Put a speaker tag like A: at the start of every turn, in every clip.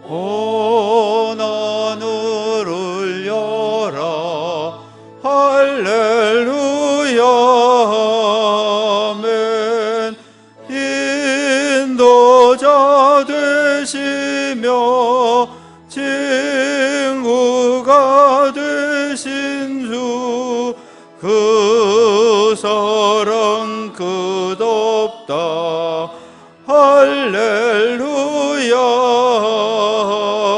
A: 온 하늘 울려라 할렐루야 아멘. 인도자 되시며 친구가 되신 주 그 사랑 끝없다 할렐루야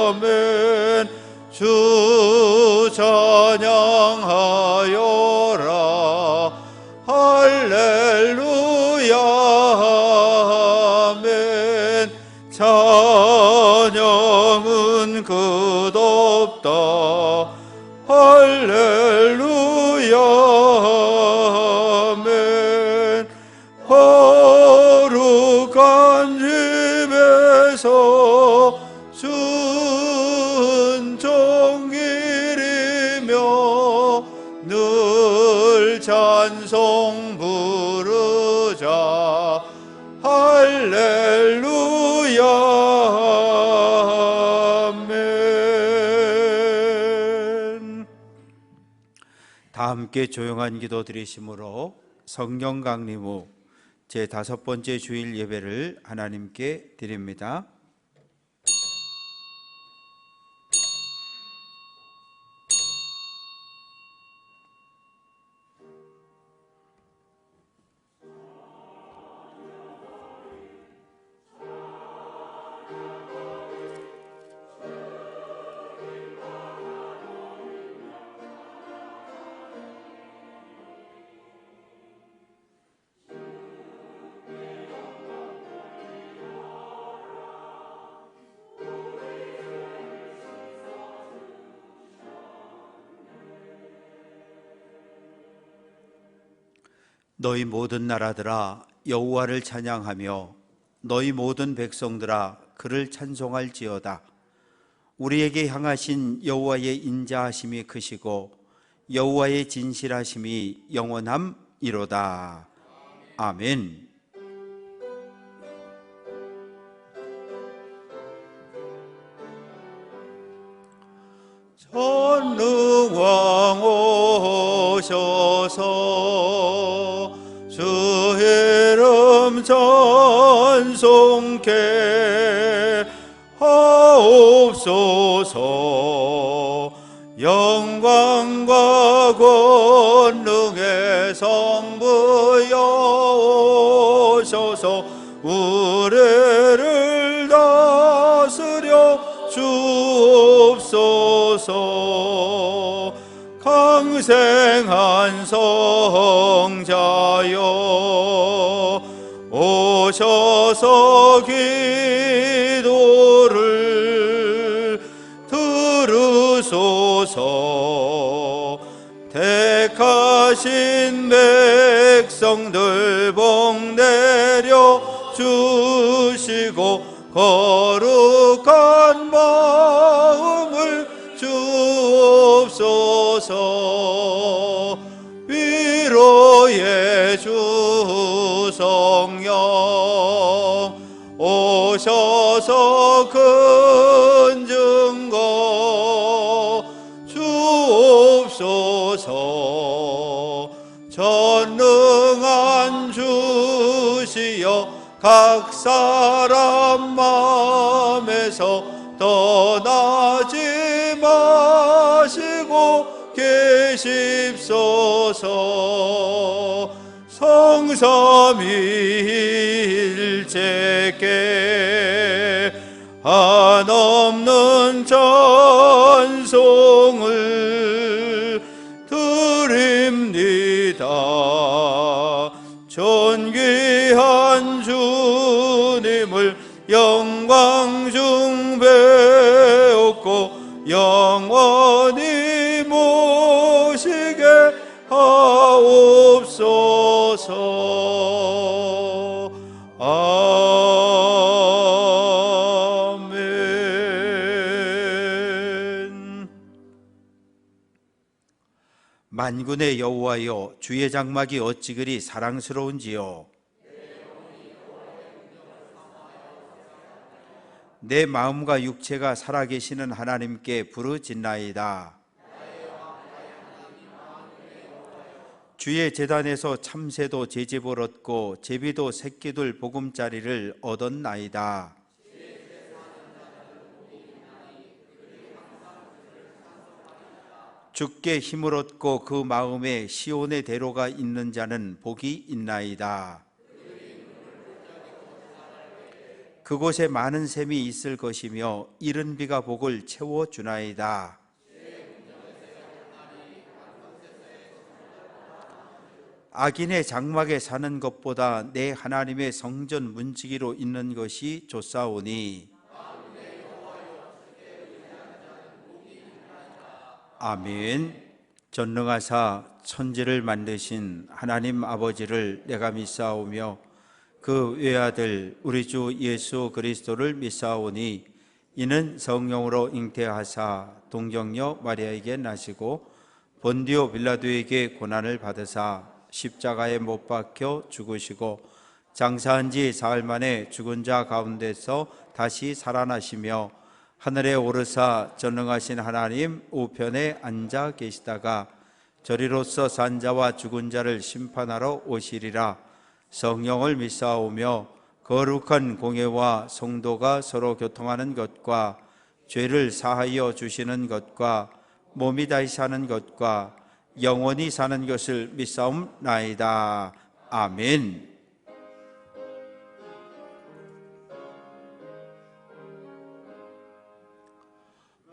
A: 아멘. 주 찬양하여라 할렐루야 아멘. 찬양은 끝없다 할렐루야 아멘. 거룩한 집에서 순종일이며 늘 찬송 부르자 할렐루야 아멘. 다 함께 조용한 기도 드리심으로 성령 강림 후 제5번째 주일 예배를 하나님께 드립니다. 너희 모든 나라들아 여호와를 찬양하며 너희 모든 백성들아 그를 찬송할지어다. 우리에게 향하신 여호와의 인자하심이 크시고 여호와의 진실하심이 영원함이로다. 아멘. 전능왕 오셔서 주 이름 찬송케 하옵소서. 영광과 권능의 성부여 오셔서 우리를 다스려 주옵소서. 강생한 성자여 오셔서 기도를 들으소서. 택하신 백성들 복 내려 주시고 거룩한 마음을 주옵소서. 위로의 주 성령 오셔서 큰 증거 주옵소서. 전능한 주시여 각 사람 마음에서 떠나지 마시고 계십소서. 성삼위일체께 한없는 찬송을 드립니다. 존귀한 주님을 영광 중배옵고 영원히 모시게 하옵소서. 아멘. 만군의 여호와여 주의 장막이 어찌 그리 사랑스러운지요. 내 마음과 육체가 살아계시는 하나님께 부르짖나이다. 주의 제단에서 참새도 제집을 얻고 제비도 새끼들 보금자리를 얻었나이다. 주께 힘을 얻고 그 마음에 시온의 대로가 있는 자는 복이 있나이다. 그곳에 많은 샘이 있을 것이며 이른 비가 복을 채워주나이다. 악인의 장막에 사는 것보다 내 하나님의 성전 문지기로 있는 것이 좋사오니. 아멘. 전능하사 천지를 만드신 하나님 아버지를 내가 믿사오며 그 외아들 우리 주 예수 그리스도를 믿사오니 이는 성령으로 잉태하사 동정녀 마리아에게 나시고 본디오 빌라도에게 고난을 받으사 십자가에 못 박혀 죽으시고 장사한 지 사흘 만에 죽은 자 가운데서 다시 살아나시며 하늘에 오르사 전능하신 하나님 우편에 앉아 계시다가 저리로서 산 자와 죽은 자를 심판하러 오시리라. 성령을 믿사오며 거룩한 공예와 성도가 서로 교통하는 것과 죄를 사하여 주시는 것과 몸이 다시 사는 것과 영원히 사는 것을 믿사옵나이다. 아멘.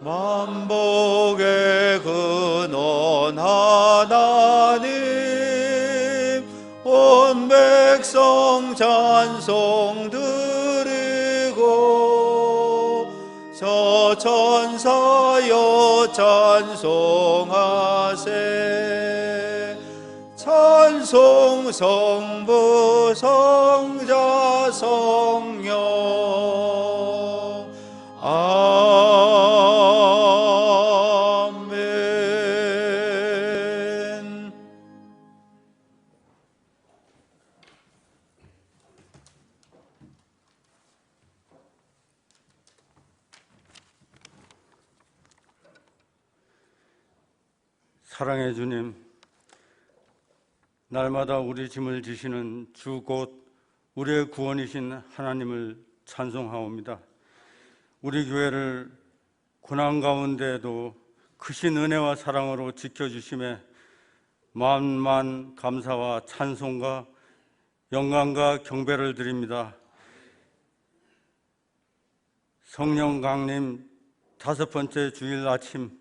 A: 만복의 근원 하나님 온 백성 찬송 드리고 서천사여 찬송하세. 찬송 성부 성자 성령 아멘.
B: 사랑의 주님, 날마다 우리 짐을 지시는 주 곧 우리의 구원이신 하나님을 찬송하옵니다. 우리 교회를 고난 가운데에도 크신 은혜와 사랑으로 지켜주심에 만만 감사와 찬송과 영광과 경배를 드립니다. 성령 강림 5번째 주일 아침,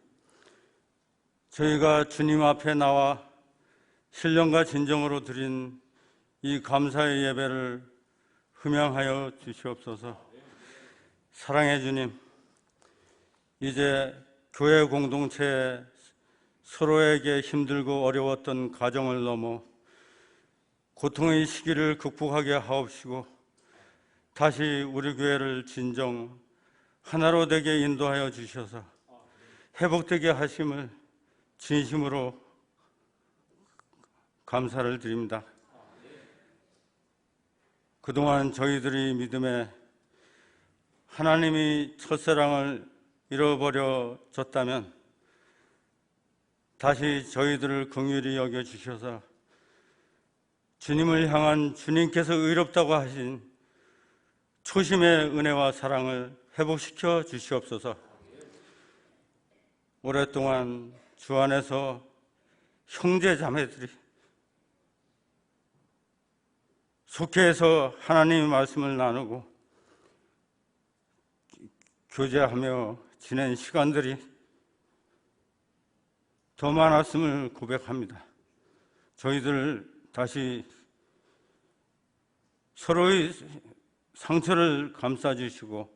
B: 저희가 주님 앞에 나와 신령과 진정으로 드린 이 감사의 예배를 흠양하여 주시옵소서. 사랑의 주님, 이제 교회 공동체에 서로에게 힘들고 어려웠던 가정을 넘어 고통의 시기를 극복하게 하옵시고 다시 우리 교회를 진정 하나로 되게 인도하여 주셔서 회복되게 하심을 진심으로 감사를 드립니다. 그동안 저희들이 믿음에 하나님이 첫사랑을 잃어버려졌다면 다시 저희들을 긍휼히 여겨주셔서 주님을 향한 주님께서 의롭다고 하신 초심의 은혜와 사랑을 회복시켜 주시옵소서. 오랫동안 주 안에서 형제 자매들이 속해서 하나님의 말씀을 나누고 교제하며 지낸 시간들이 더 많았음을 고백합니다. 저희들 다시 서로의 상처를 감싸주시고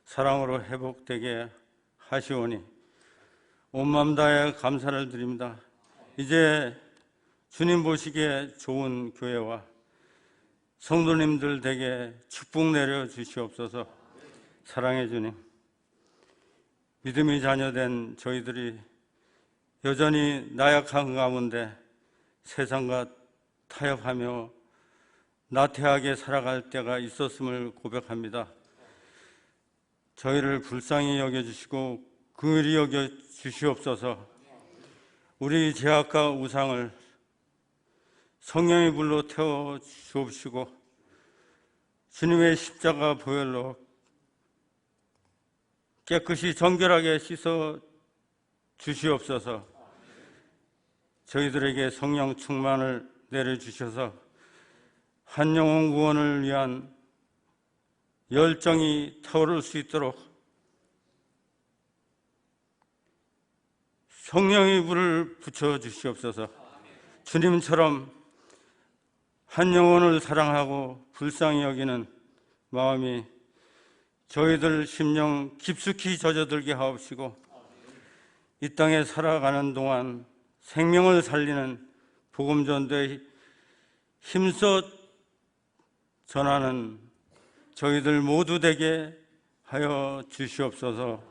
B: 사랑으로 회복되게 하시오니 온 마음 다해 감사를 드립니다. 이제 주님 보시기에 좋은 교회와 성도님들 댁에 축복 내려 주시옵소서. 사랑의 주님, 믿음이 자녀된 저희들이 여전히 나약한 가운데 세상과 타협하며 나태하게 살아갈 때가 있었음을 고백합니다. 저희를 불쌍히 여겨주시고 긍휼히 여겨주시옵소서. 우리 죄악과 우상을 성령의 불로 태워 주옵시고 주님의 십자가 보혈로 깨끗이 정결하게 씻어 주시옵소서. 저희들에게 성령 충만을 내려주셔서 한 영혼 구원을 위한 열정이 타오를 수 있도록 성령의 불을 붙여 주시옵소서. 주님처럼 한 영혼을 사랑하고 불쌍히 여기는 마음이 저희들 심령 깊숙이 젖어들게 하옵시고 이 땅에 살아가는 동안 생명을 살리는 복음 전도에 힘써 전하는 저희들 모두 되게 하여 주시옵소서.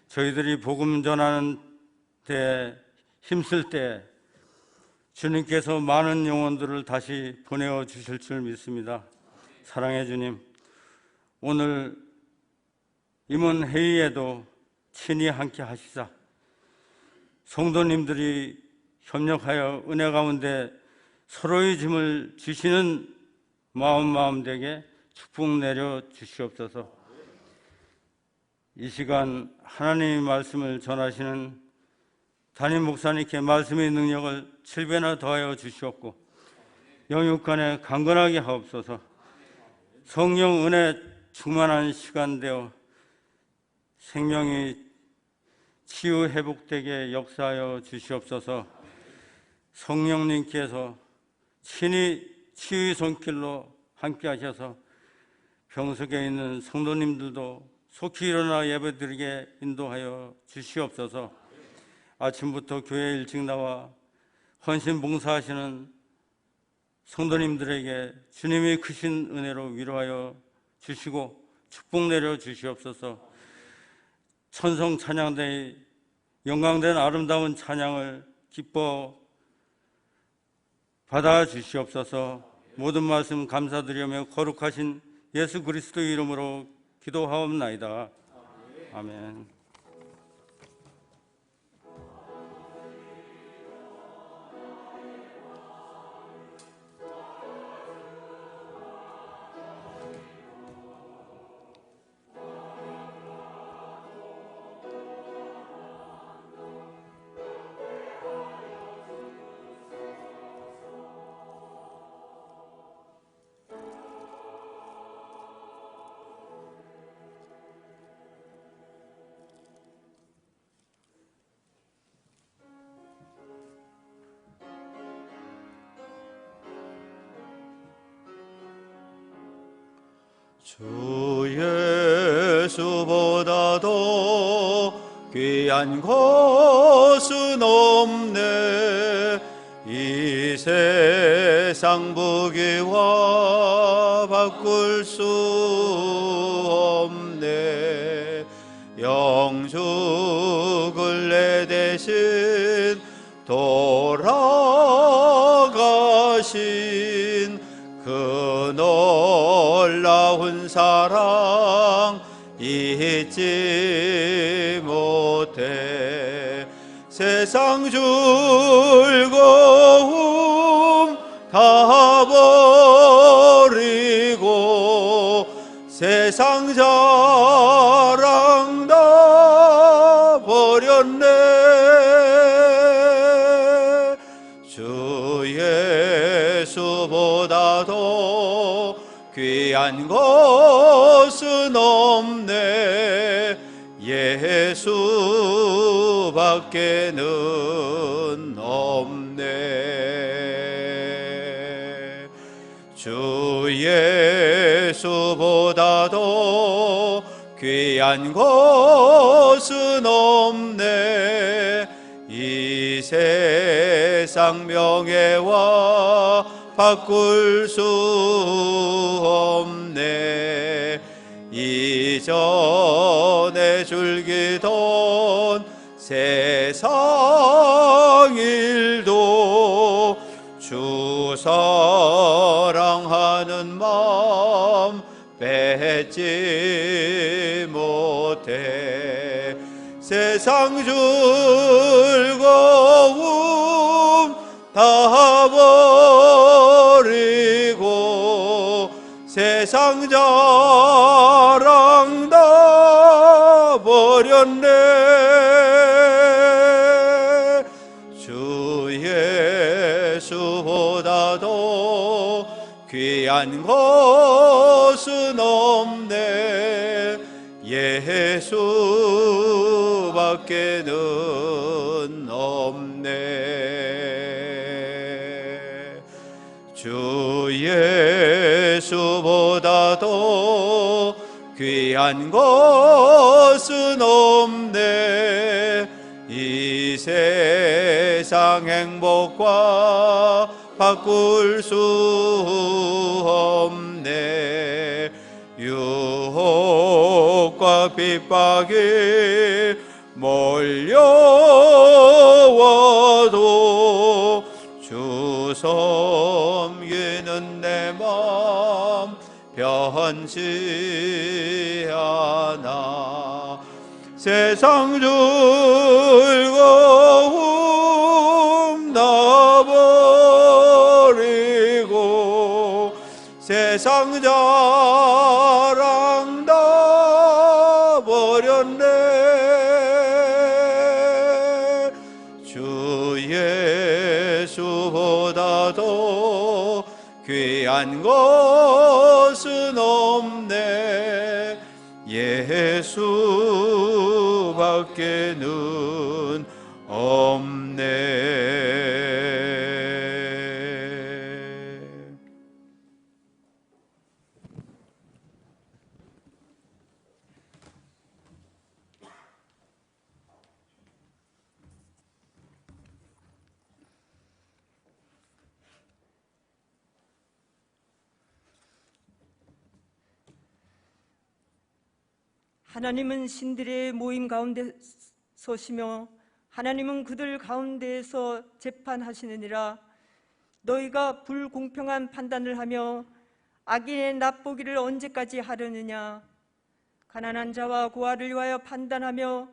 B: 저희들이 복음 전하는 데 힘쓸 때 주님께서 많은 영혼들을 다시 보내어 주실 줄 믿습니다. 사랑의 주님, 오늘 임원 회의에도 친히 함께 하시사 성도님들이 협력하여 은혜 가운데 서로의 짐을 지시는 마음 되게 축복 내려 주시옵소서. 이 시간 하나님의 말씀을 전하시는 담임 목사님께 말씀의 능력을 7배나 더하여 주시옵고 영육간에 강건하게 하옵소서. 성령 은혜 충만한 시간 되어 생명이 치유 회복되게 역사하여 주시옵소서. 성령님께서 친히 치유의 손길로 함께 하셔서 병석에 있는 성도님들도 속히 일어나 예배드리게 인도하여 주시옵소서. 아침부터 교회에 일찍 나와 헌신 봉사하시는 성도님들에게 주님의 크신 은혜로 위로하여 주시고 축복 내려 주시옵소서. 천성 찬양대의 영광된 아름다운 찬양을 기뻐 받아 주시옵소서. 모든 말씀 감사드리며 거룩하신 예수 그리스도의 이름으로 기도하옵나이다. 아멘.
A: 주 예수보다도 귀한 것은 없네. 이 세상 부귀와 바꿀 수 없네. 영죽을 내 대신 돌아가신 그 놀라운 사랑 잊지 못해. 세상 즐거움 다 버리고 세상 자랑 다 버렸네. 주 예수보다도 귀한 것은 없네. 예수밖에는 없네. 주 예수보다도 귀한 것은 없네. 이 세상 명예와 바꿀 수 없네. 이전에 줄기던 세상 일도 주 사랑하는 마음 뺏지 못 곁에 세상 즐거움 다 버리고 세상 자랑 다 버렸네. 주 예수보다도 귀한 것은 없네. 예수밖에는 없네. 주 예수보다도 귀한 것은 없네. 이 세상 행복과 바꿀 수 없네. 유혹과 핍박이 몰려와도 주 섬기는 내 맘 변치 않아. 세상 즐거움 다 버리고 세상 자랑 다 버렸네. 주 예수보다도 귀한 것은 없네. 예수밖에는 없네.
C: 하나님은 신들의 모임 가운데 서시며 하나님은 그들 가운데에서 재판하시느니라. 너희가 불공평한 판단을 하며 악인의 납보기를 언제까지 하려느냐. 가난한 자와 고아를 위하여 판단하며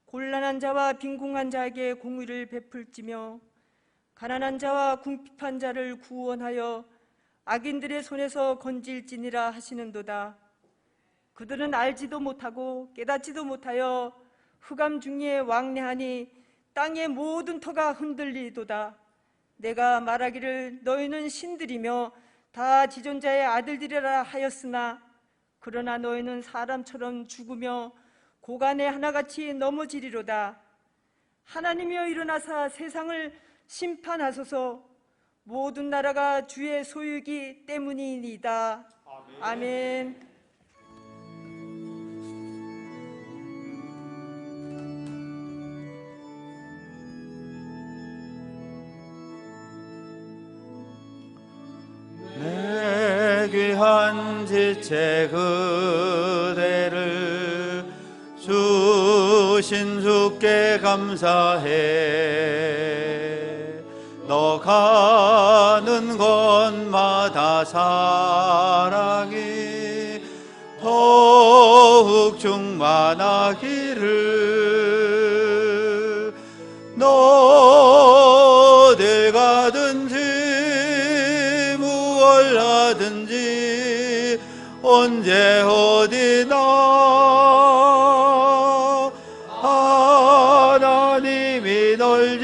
C: 곤란한 자와 빈궁한 자에게 공의를 베풀지며 가난한 자와 궁핍한 자를 구원하여 악인들의 손에서 건질지니라 하시는도다. 그들은 알지도 못하고 깨닫지도 못하여 흑암 중에 왕래하니 땅의 모든 터가 흔들리도다. 내가 말하기를 너희는 신들이며 다 지존자의 아들들이라 하였으나 그러나 너희는 사람처럼 죽으며 고간에 하나같이 넘어지리로다. 하나님이여 일어나사 세상을 심판하소서. 모든 나라가 주의 소유이기 때문이니이다. 아멘.
A: 귀한 지체 그대를 주신 주께 감사해. 너 가는 곳마다 사랑이 더욱 충만하기를. 너 어딜 가든지 뭘 하든지 언제 어디나 하나님이 널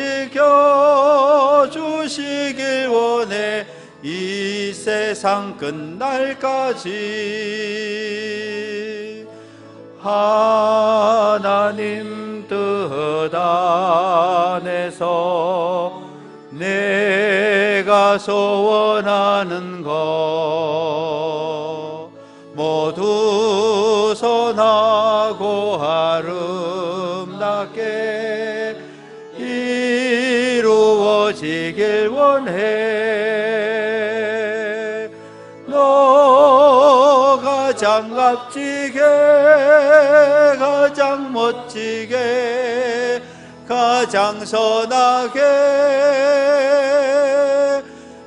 A: 지켜주시길 원해. 이 세상 끝날까지 하나님 뜻 안에서 내가 소원하는 것 모두 선하고 아름답게 이루어지길 원해. 너 가장 값지게 가장 멋지게 가장 선하게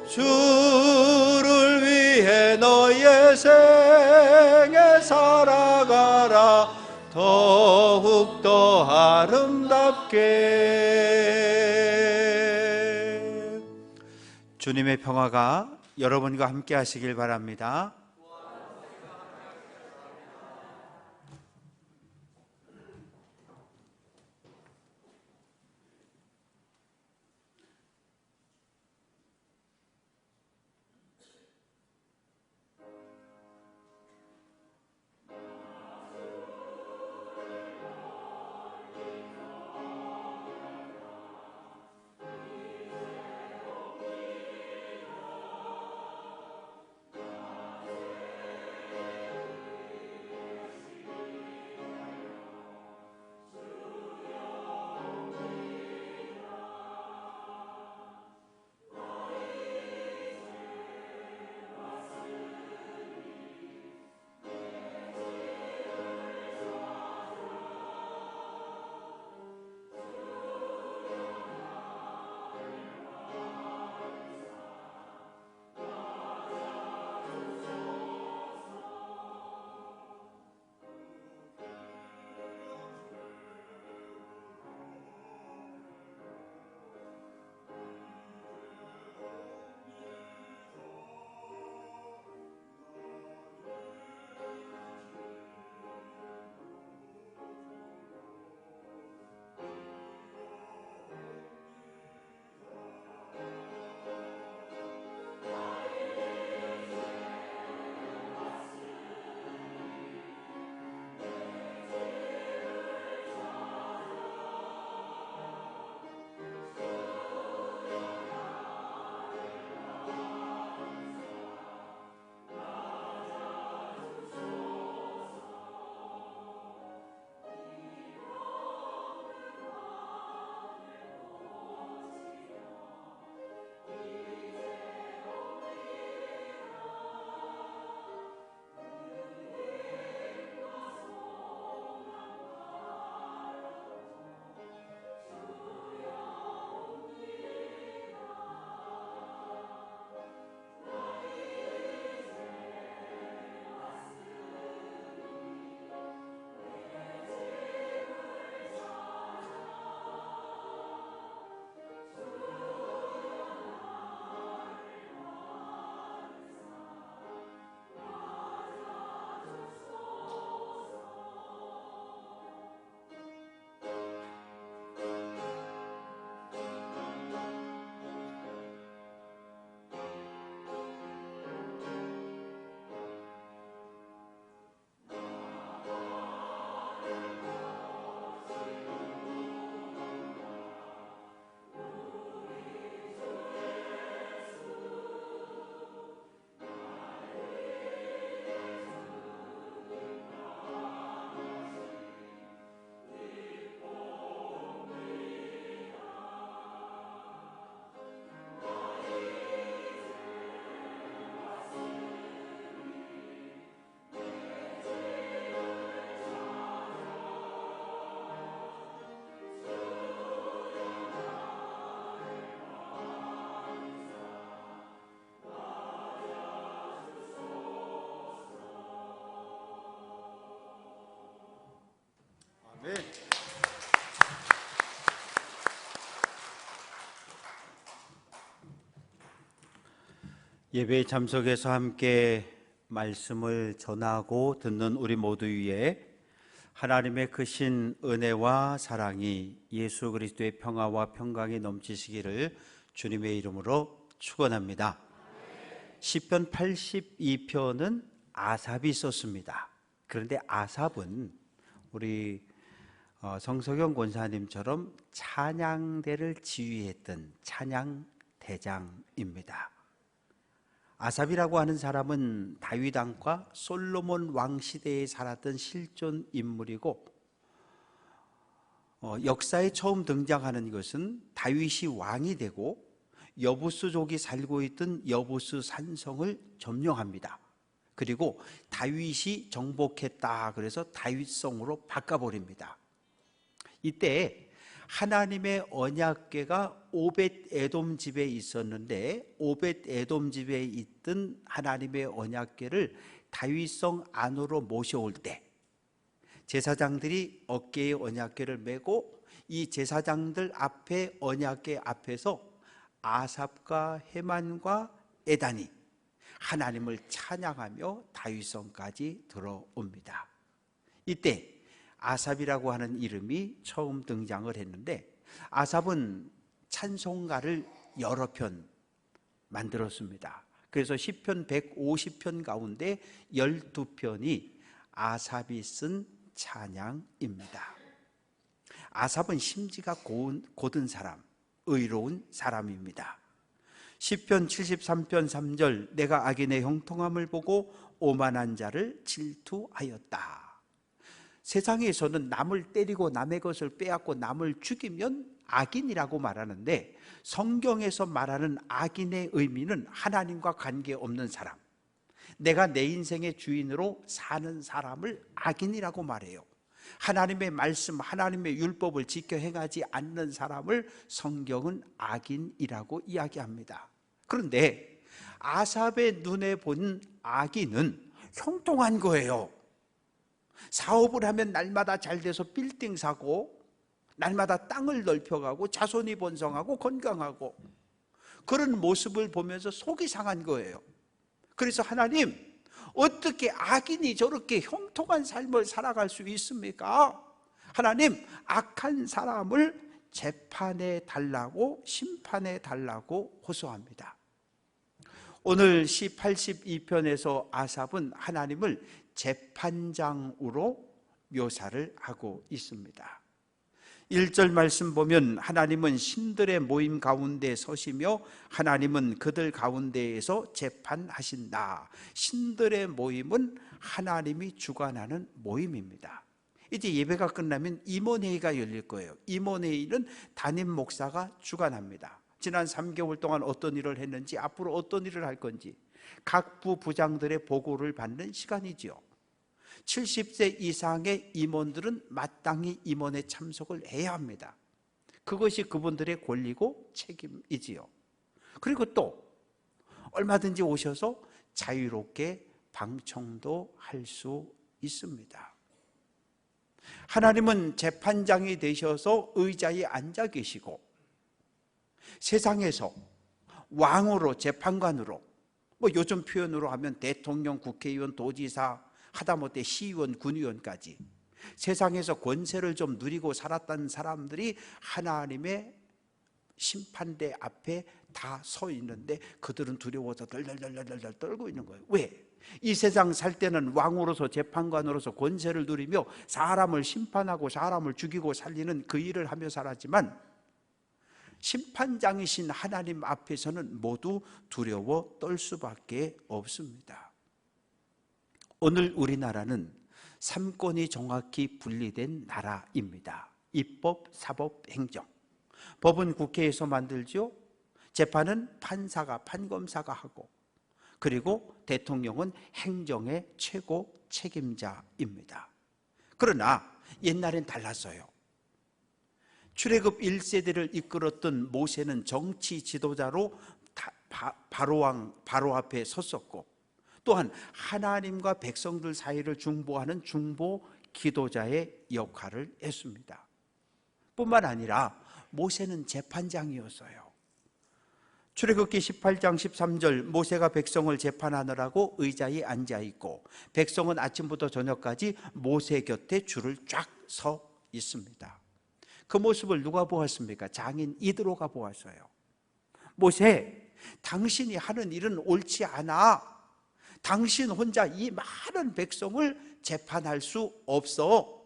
A: 주를 위해 너의 생에 살아가라. 더욱더 아름답게. 주님의 평화가 여러분과 함께 하시길 바랍니다.
B: 네.
A: 예배에 참석해서 함께 말씀을 전하고 듣는 우리 모두 위에 하나님의 크신 은혜와 사랑이 예수 그리스도의 평화와 평강이 넘치시기를 주님의 이름으로 축원합니다. 시편 82편은 아삽이 썼습니다. 그런데 아삽은 우리 성석영 권사님처럼 찬양대를 지휘했던 찬양대장입니다. 아삽이라고 하는 사람은 다윗 왕과 솔로몬 왕 시대에 살았던 실존 인물이고 역사에 처음 등장하는 것은 다윗이 왕이 되고 여부스족이 살고 있던 여부스 산성을 점령합니다. 그리고 다윗이 정복했다 그래서 다윗성으로 바꿔버립니다. 이때 하나님의 언약궤가 오벳 에돔 집에 있었는데 오벳 에돔 집에 있던 하나님의 언약궤를 다윗성 안으로 모셔올 때 제사장들이 어깨에 언약궤를 메고 이 제사장들 앞에 언약궤 앞에서 아삽과 헤만과 에단이 하나님을 찬양하며 다윗성까지 들어옵니다. 이때 아삽이라고 하는 이름이 처음 등장을 했는데, 아삽은 찬송가를 여러 편 만들었습니다. 그래서 시편 150편 가운데 12편이 아삽이 쓴 찬양입니다. 아삽은 심지가 곧은 사람, 의로운 사람입니다. 시편 73편 3절, 내가 악인의 형통함을 보고 오만한 자를 질투하였다. 세상에서는 남을 때리고 남의 것을 빼앗고 남을 죽이면 악인이라고 말하는데, 성경에서 말하는 악인의 의미는 하나님과 관계없는 사람, 내가 내 인생의 주인으로 사는 사람을 악인이라고 말해요. 하나님의 말씀, 하나님의 율법을 지켜 행하지 않는 사람을 성경은 악인이라고 이야기합니다. 그런데 아삽의 눈에 본 악인은 형통한 거예요. 사업을 하면 날마다 잘 돼서 빌딩 사고, 날마다 땅을 넓혀가고, 자손이 번성하고 건강하고, 그런 모습을 보면서 속이 상한 거예요. 그래서 하나님, 어떻게 악인이 저렇게 형통한 삶을 살아갈 수 있습니까? 하나님, 악한 사람을 재판해 달라고, 심판해 달라고 호소합니다. 오늘 시 82편에서 아삽은 하나님을 재판장으로 묘사를 하고 있습니다. 1절 말씀 보면 하나님은 신들의 모임 가운데 서시며 하나님은 그들 가운데에서 재판하신다. 신들의 모임은 하나님이 주관하는 모임입니다. 이제 예배가 끝나면 임원회의가 열릴 거예요. 임원회의는 담임 목사가 주관합니다. 지난 3개월 동안 어떤 일을 했는지, 앞으로 어떤 일을 할 건지 각 부부장들의 보고를 받는 시간이지요. 70세 이상의 임원들은 마땅히 임원에 참석을 해야 합니다. 그것이 그분들의 권리고 책임이지요. 그리고 또 얼마든지 오셔서 자유롭게 방청도 할 수 있습니다. 하나님은 재판장이 되셔서 의자에 앉아 계시고, 세상에서 왕으로, 재판관으로, 요즘 표현으로 하면 대통령, 국회의원, 도지사, 하다못해 시의원, 군의원까지 세상에서 권세를 좀 누리고 살았다는 사람들이 하나님의 심판대 앞에 다 서 있는데 그들은 두려워서 덜덜덜덜 떨고 있는 거예요. 왜? 이 세상 살 때는 왕으로서, 재판관으로서 권세를 누리며 사람을 심판하고 사람을 죽이고 살리는 그 일을 하며 살았지만, 심판장이신 하나님 앞에서는 모두 두려워 떨 수밖에 없습니다. 오늘 우리나라는 3권이 정확히 분리된 나라입니다. 입법, 사법, 행정. 법은 국회에서 만들죠. 재판은 판사가, 판검사가 하고, 그리고 대통령은 행정의 최고 책임자입니다. 그러나 옛날엔 달랐어요. 출애굽 1세대를 이끌었던 모세는 정치 지도자로 바로 앞에 섰었고, 또한 하나님과 백성들 사이를 중보하는 중보 기도자의 역할을 했습니다. 뿐만 아니라 모세는 재판장이었어요. 출애굽기 18장 13절, 모세가 백성을 재판하느라고 의자에 앉아있고 백성은 아침부터 저녁까지 모세 곁에 줄을 쫙 서 있습니다. 그 모습을 누가 보았습니까? 장인 이드로가 보았어요. 모세, 당신이 하는 일은 옳지 않아. 당신 혼자 이 많은 백성을 재판할 수 없어.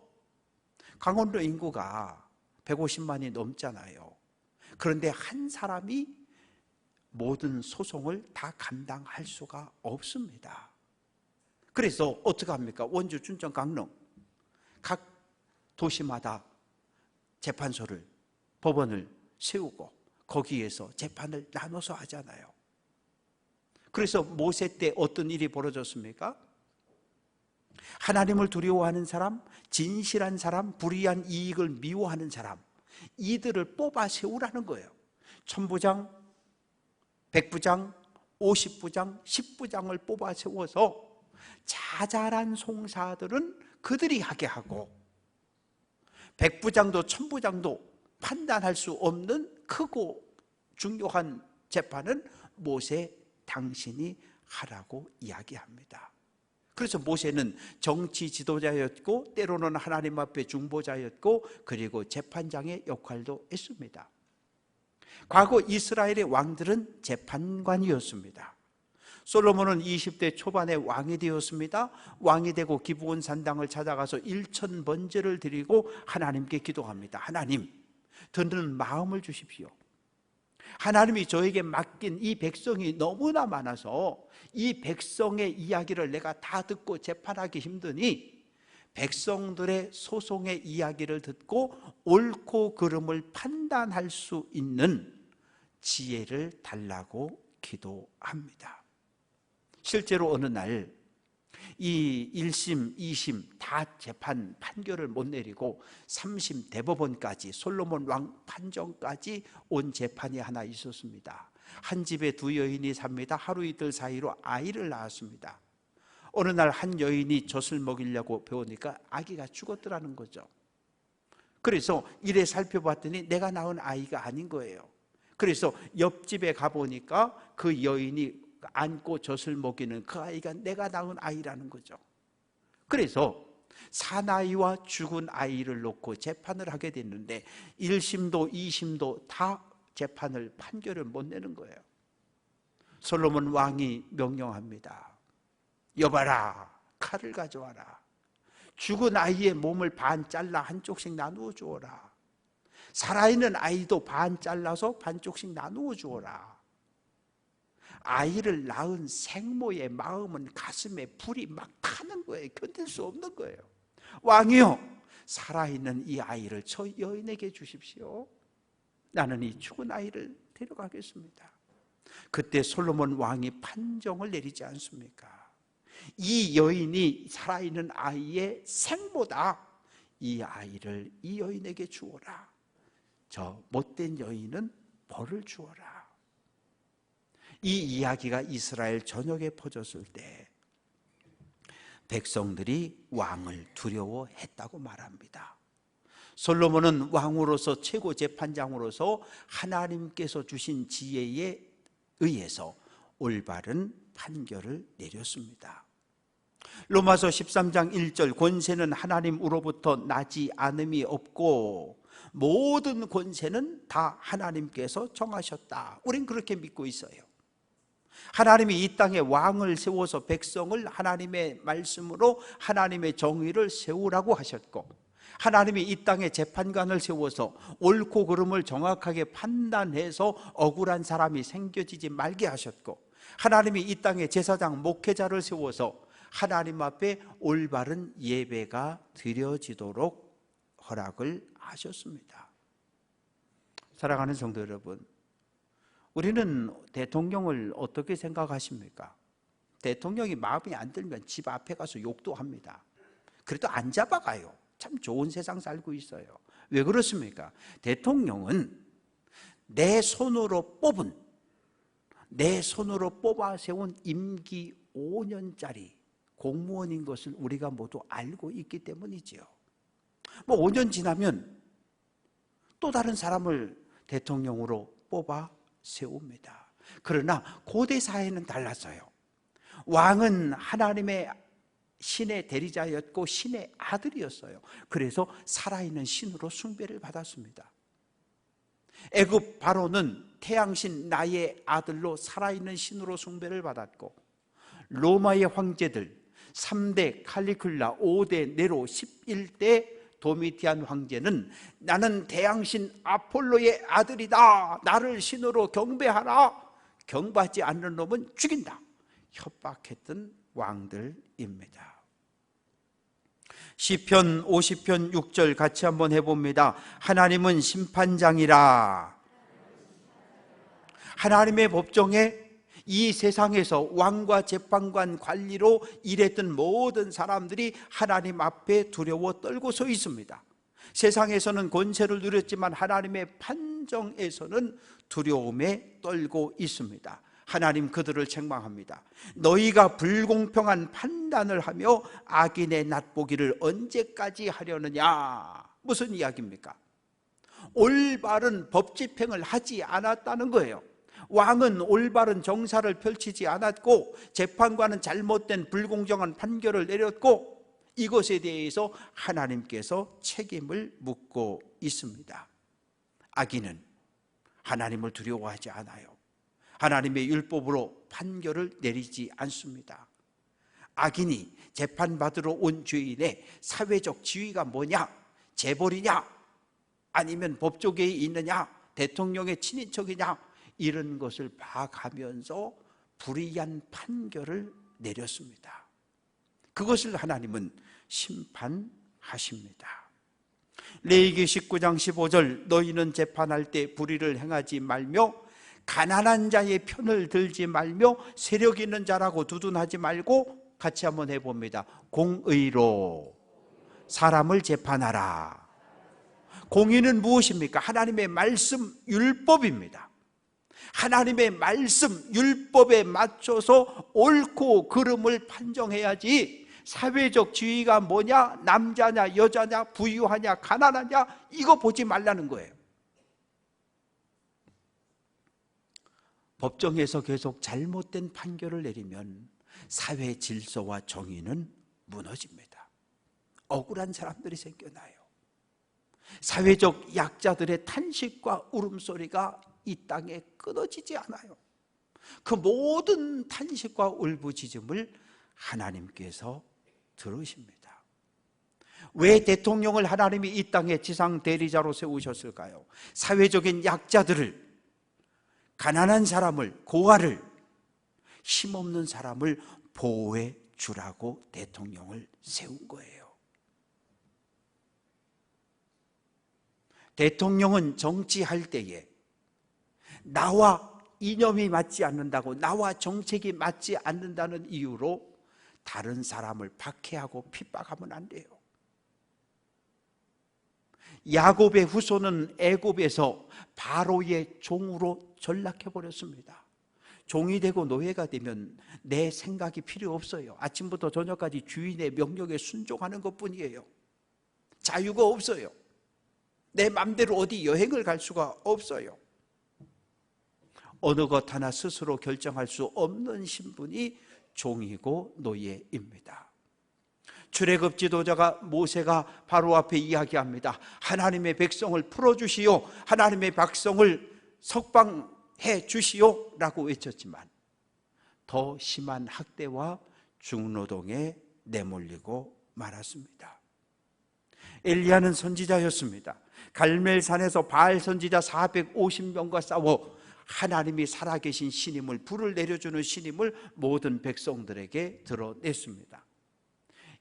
A: 강원도 인구가 150만이 넘잖아요. 그런데 한 사람이 모든 소송을 다 감당할 수가 없습니다. 그래서 어떻게 합니까? 원주, 춘천, 강릉 각 도시마다 재판소를, 법원을 세우고 거기에서 재판을 나눠서 하잖아요. 그래서 모세 때 어떤 일이 벌어졌습니까? 하나님을 두려워하는 사람, 진실한 사람, 불의한 이익을 미워하는 사람, 이들을 뽑아 세우라는 거예요. 1000부장, 100부장, 50부장, 10부장을 뽑아 세워서 자잘한 송사들은 그들이 하게 하고, 백부장도 천부장도 판단할 수 없는 크고 중요한 재판은 모세 당신이 하라고 이야기합니다. 그래서 모세는 정치 지도자였고 때로는 하나님 앞에 중보자였고 그리고 재판장의 역할도 했습니다. 과거 이스라엘의 왕들은 재판관이었습니다. 솔로몬은 20대 초반에 왕이 되었습니다. 왕이 되고 기브온 산당을 찾아가서 1000번제를 드리고 하나님께 기도합니다. 하나님, 드는 마음을 주십시오. 하나님이 저에게 맡긴 이 백성이 너무나 많아서 이 백성의 이야기를 내가 다 듣고 재판하기 힘드니 백성들의 소송의 이야기를 듣고 옳고 그름을 판단할 수 있는 지혜를 달라고 기도합니다. 실제로 어느 날 이 1심, 2심 다 재판 판결을 못 내리고 3심 대법원까지 솔로몬 왕 판정까지 온 재판이 하나 있었습니다. 한 집에 두 여인이 삽니다. 하루 이틀 사이로 아이를 낳았습니다. 어느 날 한 여인이 젖을 먹이려고 배우니까 아기가 죽었더라는 거죠. 그래서 이래 살펴봤더니 내가 낳은 아이가 아닌 거예요. 그래서 옆집에 가보니까 그 여인이 안고 젖을 먹이는 그 아이가 내가 낳은 아이라는 거죠. 그래서 사나이와 죽은 아이를 놓고 재판을 하게 됐는데 1심도 2심도 다 재판을 판결을 못 내는 거예요. 솔로몬 왕이 명령합니다. 여봐라, 칼을 가져와라. 죽은 아이의 몸을 반 잘라 한쪽씩 나누어 주어라. 살아있는 아이도 반 잘라서 반쪽씩 나누어 주어라. 아이를 낳은 생모의 마음은 가슴에 불이 막 타는 거예요. 견딜 수 없는 거예요. 왕이요, 살아있는 이 아이를 저 여인에게 주십시오. 나는 이 죽은 아이를 데려가겠습니다. 그때 솔로몬 왕이 판정을 내리지 않습니까? 이 여인이 살아있는 아이의 생모다. 이 아이를 이 여인에게 주어라. 저 못된 여인은 벌을 주어라. 이 이야기가 이스라엘 전역에 퍼졌을 때 백성들이 왕을 두려워했다고 말합니다. 솔로몬은 왕으로서 최고 재판장으로서 하나님께서 주신 지혜에 의해서 올바른 판결을 내렸습니다. 로마서 13장 1절, 권세는 하나님으로부터 나지 않음이 없고 모든 권세는 다 하나님께서 정하셨다. 우린 그렇게 믿고 있어요. 하나님이 이 땅에 왕을 세워서 백성을 하나님의 말씀으로 하나님의 정의를 세우라고 하셨고, 하나님이 이 땅에 재판관을 세워서 옳고 그름을 정확하게 판단해서 억울한 사람이 생겨지지 말게 하셨고, 하나님이 이 땅에 제사장 목회자를 세워서 하나님 앞에 올바른 예배가 드려지도록 허락을 하셨습니다. 사랑하는 성도 여러분, 우리는 대통령을 어떻게 생각하십니까? 대통령이 마음에 안 들면 집 앞에 가서 욕도 합니다. 그래도 안 잡아가요. 참 좋은 세상 살고 있어요. 왜 그렇습니까? 대통령은 내 손으로 뽑아 세운 임기 5년짜리 공무원인 것을 우리가 모두 알고 있기 때문이지요. 5년 지나면 또 다른 사람을 대통령으로 뽑아 세웁니다. 그러나 고대 사회는 달랐어요. 왕은 하나님의 신의 대리자였고 신의 아들이었어요. 그래서 살아있는 신으로 숭배를 받았습니다. 애굽 바로는 태양신 나의 아들로 살아있는 신으로 숭배를 받았고, 로마의 황제들 3대 칼리굴라, 5대 네로, 11대 도미티안 황제는 나는 태양신 아폴로의 아들이다, 나를 신으로 경배하라, 경배하지 않는 놈은 죽인다, 협박했던 왕들입니다. 시편 50편 6절 같이 한번 해봅니다. 하나님은 심판장이라. 하나님의 법정에 이 세상에서 왕과 재판관 관리로 일했던 모든 사람들이 하나님 앞에 두려워 떨고 서 있습니다. 세상에서는 권세를 누렸지만 하나님의 판정에서는 두려움에 떨고 있습니다. 하나님 그들을 책망합니다. 너희가 불공평한 판단을 하며 악인의 낫보기를 언제까지 하려느냐. 무슨 이야기입니까? 올바른 법 집행을 하지 않았다는 거예요. 왕은 올바른 정사를 펼치지 않았고 재판관은 잘못된 불공정한 판결을 내렸고 이것에 대해서 하나님께서 책임을 묻고 있습니다. 악인은 하나님을 두려워하지 않아요. 하나님의 율법으로 판결을 내리지 않습니다. 악인이 재판받으러 온 죄인의 사회적 지위가 뭐냐? 재벌이냐? 아니면 법조계에 있느냐? 대통령의 친인척이냐? 이런 것을 봐가면서 불의한 판결을 내렸습니다. 그것을 하나님은 심판하십니다. 레위기 19장 15절 너희는 재판할 때 불의를 행하지 말며 가난한 자의 편을 들지 말며 세력 있는 자라고 두둔하지 말고 같이 한번 해봅니다. 공의로 사람을 재판하라. 공의는 무엇입니까? 하나님의 말씀 율법입니다. 하나님의 말씀 율법에 맞춰서 옳고 그름을 판정해야지 사회적 지위가 뭐냐, 남자냐 여자냐 부유하냐 가난하냐 이거 보지 말라는 거예요. 법정에서 계속 잘못된 판결을 내리면 사회 질서와 정의는 무너집니다. 억울한 사람들이 생겨나요. 사회적 약자들의 탄식과 울음소리가 이 땅에 끊어지지 않아요. 그 모든 탄식과 울부짖음을 하나님께서 들으십니다. 왜 대통령을 하나님이 이 땅에 지상 대리자로 세우셨을까요? 사회적인 약자들을, 가난한 사람을, 고아를, 힘없는 사람을 보호해 주라고 대통령을 세운 거예요. 대통령은 정치할 때에 나와 이념이 맞지 않는다고, 나와 정책이 맞지 않는다는 이유로 다른 사람을 박해하고 핍박하면 안 돼요. 야곱의 후손은 애굽에서 바로의 종으로 전락해 버렸습니다. 종이 되고 노예가 되면 내 생각이 필요 없어요. 아침부터 저녁까지 주인의 명령에 순종하는 것뿐이에요. 자유가 없어요. 내 맘대로 어디 여행을 갈 수가 없어요. 어느 것 하나 스스로 결정할 수 없는 신분이 종이고 노예입니다. 출애굽 지도자가 모세가 바로 앞에 이야기합니다. 하나님의 백성을 풀어주시오, 하나님의 백성을 석방해 주시오 라고 외쳤지만 더 심한 학대와 중노동에 내몰리고 말았습니다. 엘리야는 선지자였습니다. 갈멜산에서 바알 선지자 450명과 싸워 하나님이 살아계신 신임을, 불을 내려주는 신임을 모든 백성들에게 드러냈습니다.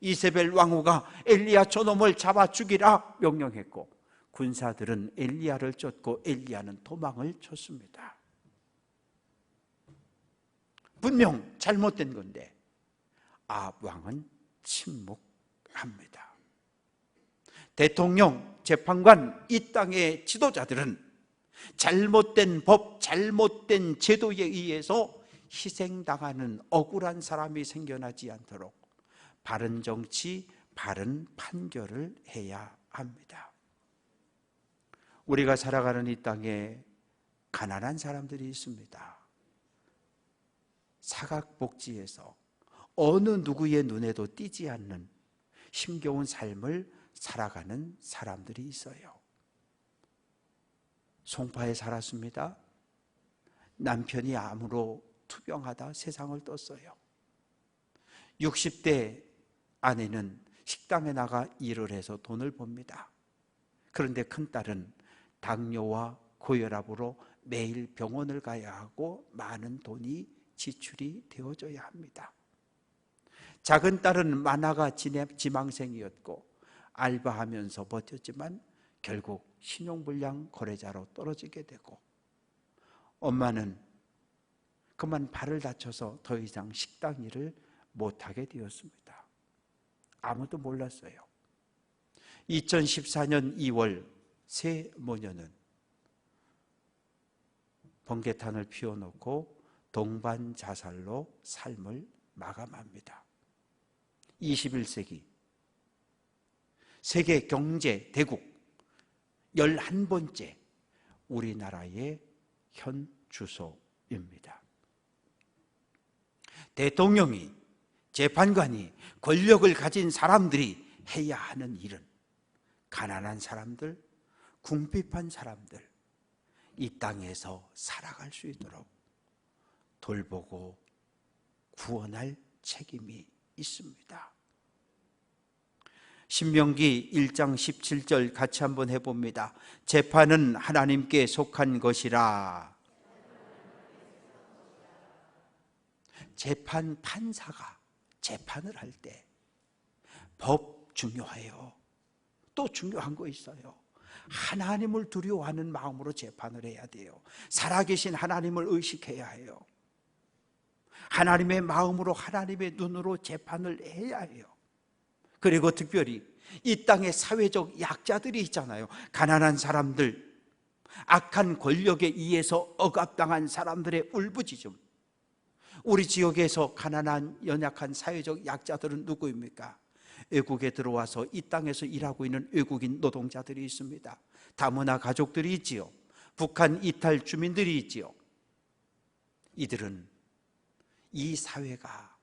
A: 이세벨 왕후가 엘리야 저놈을 잡아 죽이라 명령했고 군사들은 엘리야를 쫓고 엘리야는 도망을 쳤습니다. 분명 잘못된 건데 아합 왕은 침묵합니다. 대통령, 재판관, 이 땅의 지도자들은 잘못된 법, 잘못된 제도에 의해서 희생당하는 억울한 사람이 생겨나지 않도록 바른 정치, 바른 판결을 해야 합니다. 우리가 살아가는 이 땅에 가난한 사람들이 있습니다. 사각복지에서 어느 누구의 눈에도 띄지 않는 힘겨운 삶을 살아가는 사람들이 있어요. 송파에 살았습니다. 남편이 암으로 투병하다 세상을 떴어요. 60대 아내는 식당에 나가 일을 해서 돈을 법니다. 그런데 큰딸은 당뇨와 고혈압으로 매일 병원을 가야 하고 많은 돈이 지출이 되어져야 합니다. 작은 딸은 만화가 지망생이었고 알바하면서 버텼지만 결국 신용불량 거래자로 떨어지게 되고, 엄마는 그만 발을 다쳐서 더 이상 식당 일을 못하게 되었습니다. 아무도 몰랐어요. 2014년 2월 새 모녀는 번개탄을 피워놓고 동반 자살로 삶을 마감합니다. 21세기 세계 경제 대국 11번째 우리나라의 현 주소입니다. 대통령이, 재판관이, 권력을 가진 사람들이 해야 하는 일은 가난한 사람들, 궁핍한 사람들, 이 땅에서 살아갈 수 있도록 돌보고 구원할 책임이 있습니다. 신명기 1장 17절 같이 한번 해봅니다. 재판은 하나님께 속한 것이라. 재판 판사가 재판을 할 때 법 중요해요. 또 중요한 거 있어요. 하나님을 두려워하는 마음으로 재판을 해야 돼요. 살아계신 하나님을 의식해야 해요. 하나님의 마음으로, 하나님의 눈으로 재판을 해야 해요. 그리고 특별히 이 땅에 사회적 약자들이 있잖아요. 가난한 사람들, 악한 권력에 의해서 억압당한 사람들의 울부짖음. 우리 지역에서 가난한 연약한 사회적 약자들은 누구입니까? 외국에 들어와서 이 땅에서 일하고 있는 외국인 노동자들이 있습니다. 다문화 가족들이 있지요. 북한 이탈 주민들이 있지요. 이들은 이 사회가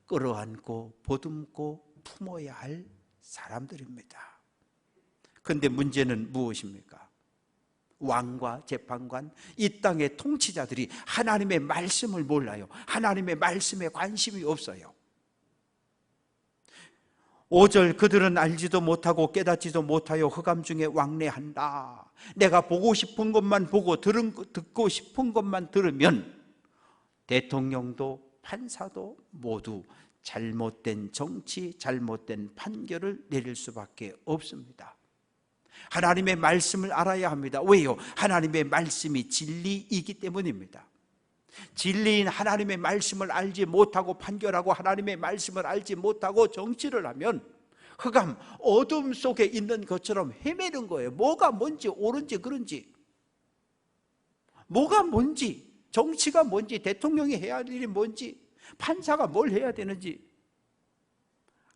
A: 끌어안고 보듬고 품어야 할 사람들입니다. 그런데 문제는 무엇입니까? 왕과 재판관, 이 땅의 통치자들이 하나님의 말씀을 몰라요. 하나님의 말씀에 관심이 없어요. 5절 그들은 알지도 못하고 깨닫지도 못하여 흑암 중에 왕래한다. 내가 보고 싶은 것만 보고 듣고 싶은 것만 들으면 대통령도 판사도 모두 잘못된 정치, 잘못된 판결을 내릴 수밖에 없습니다. 하나님의 말씀을 알아야 합니다. 왜요? 하나님의 말씀이 진리이기 때문입니다. 진리인 하나님의 말씀을 알지 못하고 판결하고 하나님의 말씀을 알지 못하고 정치를 하면 흑암, 어둠 속에 있는 것처럼 헤매는 거예요. 뭐가 뭔지, 옳은지 그른지, 뭐가 뭔지, 정치가 뭔지, 대통령이 해야 할 일이 뭔지, 판사가 뭘 해야 되는지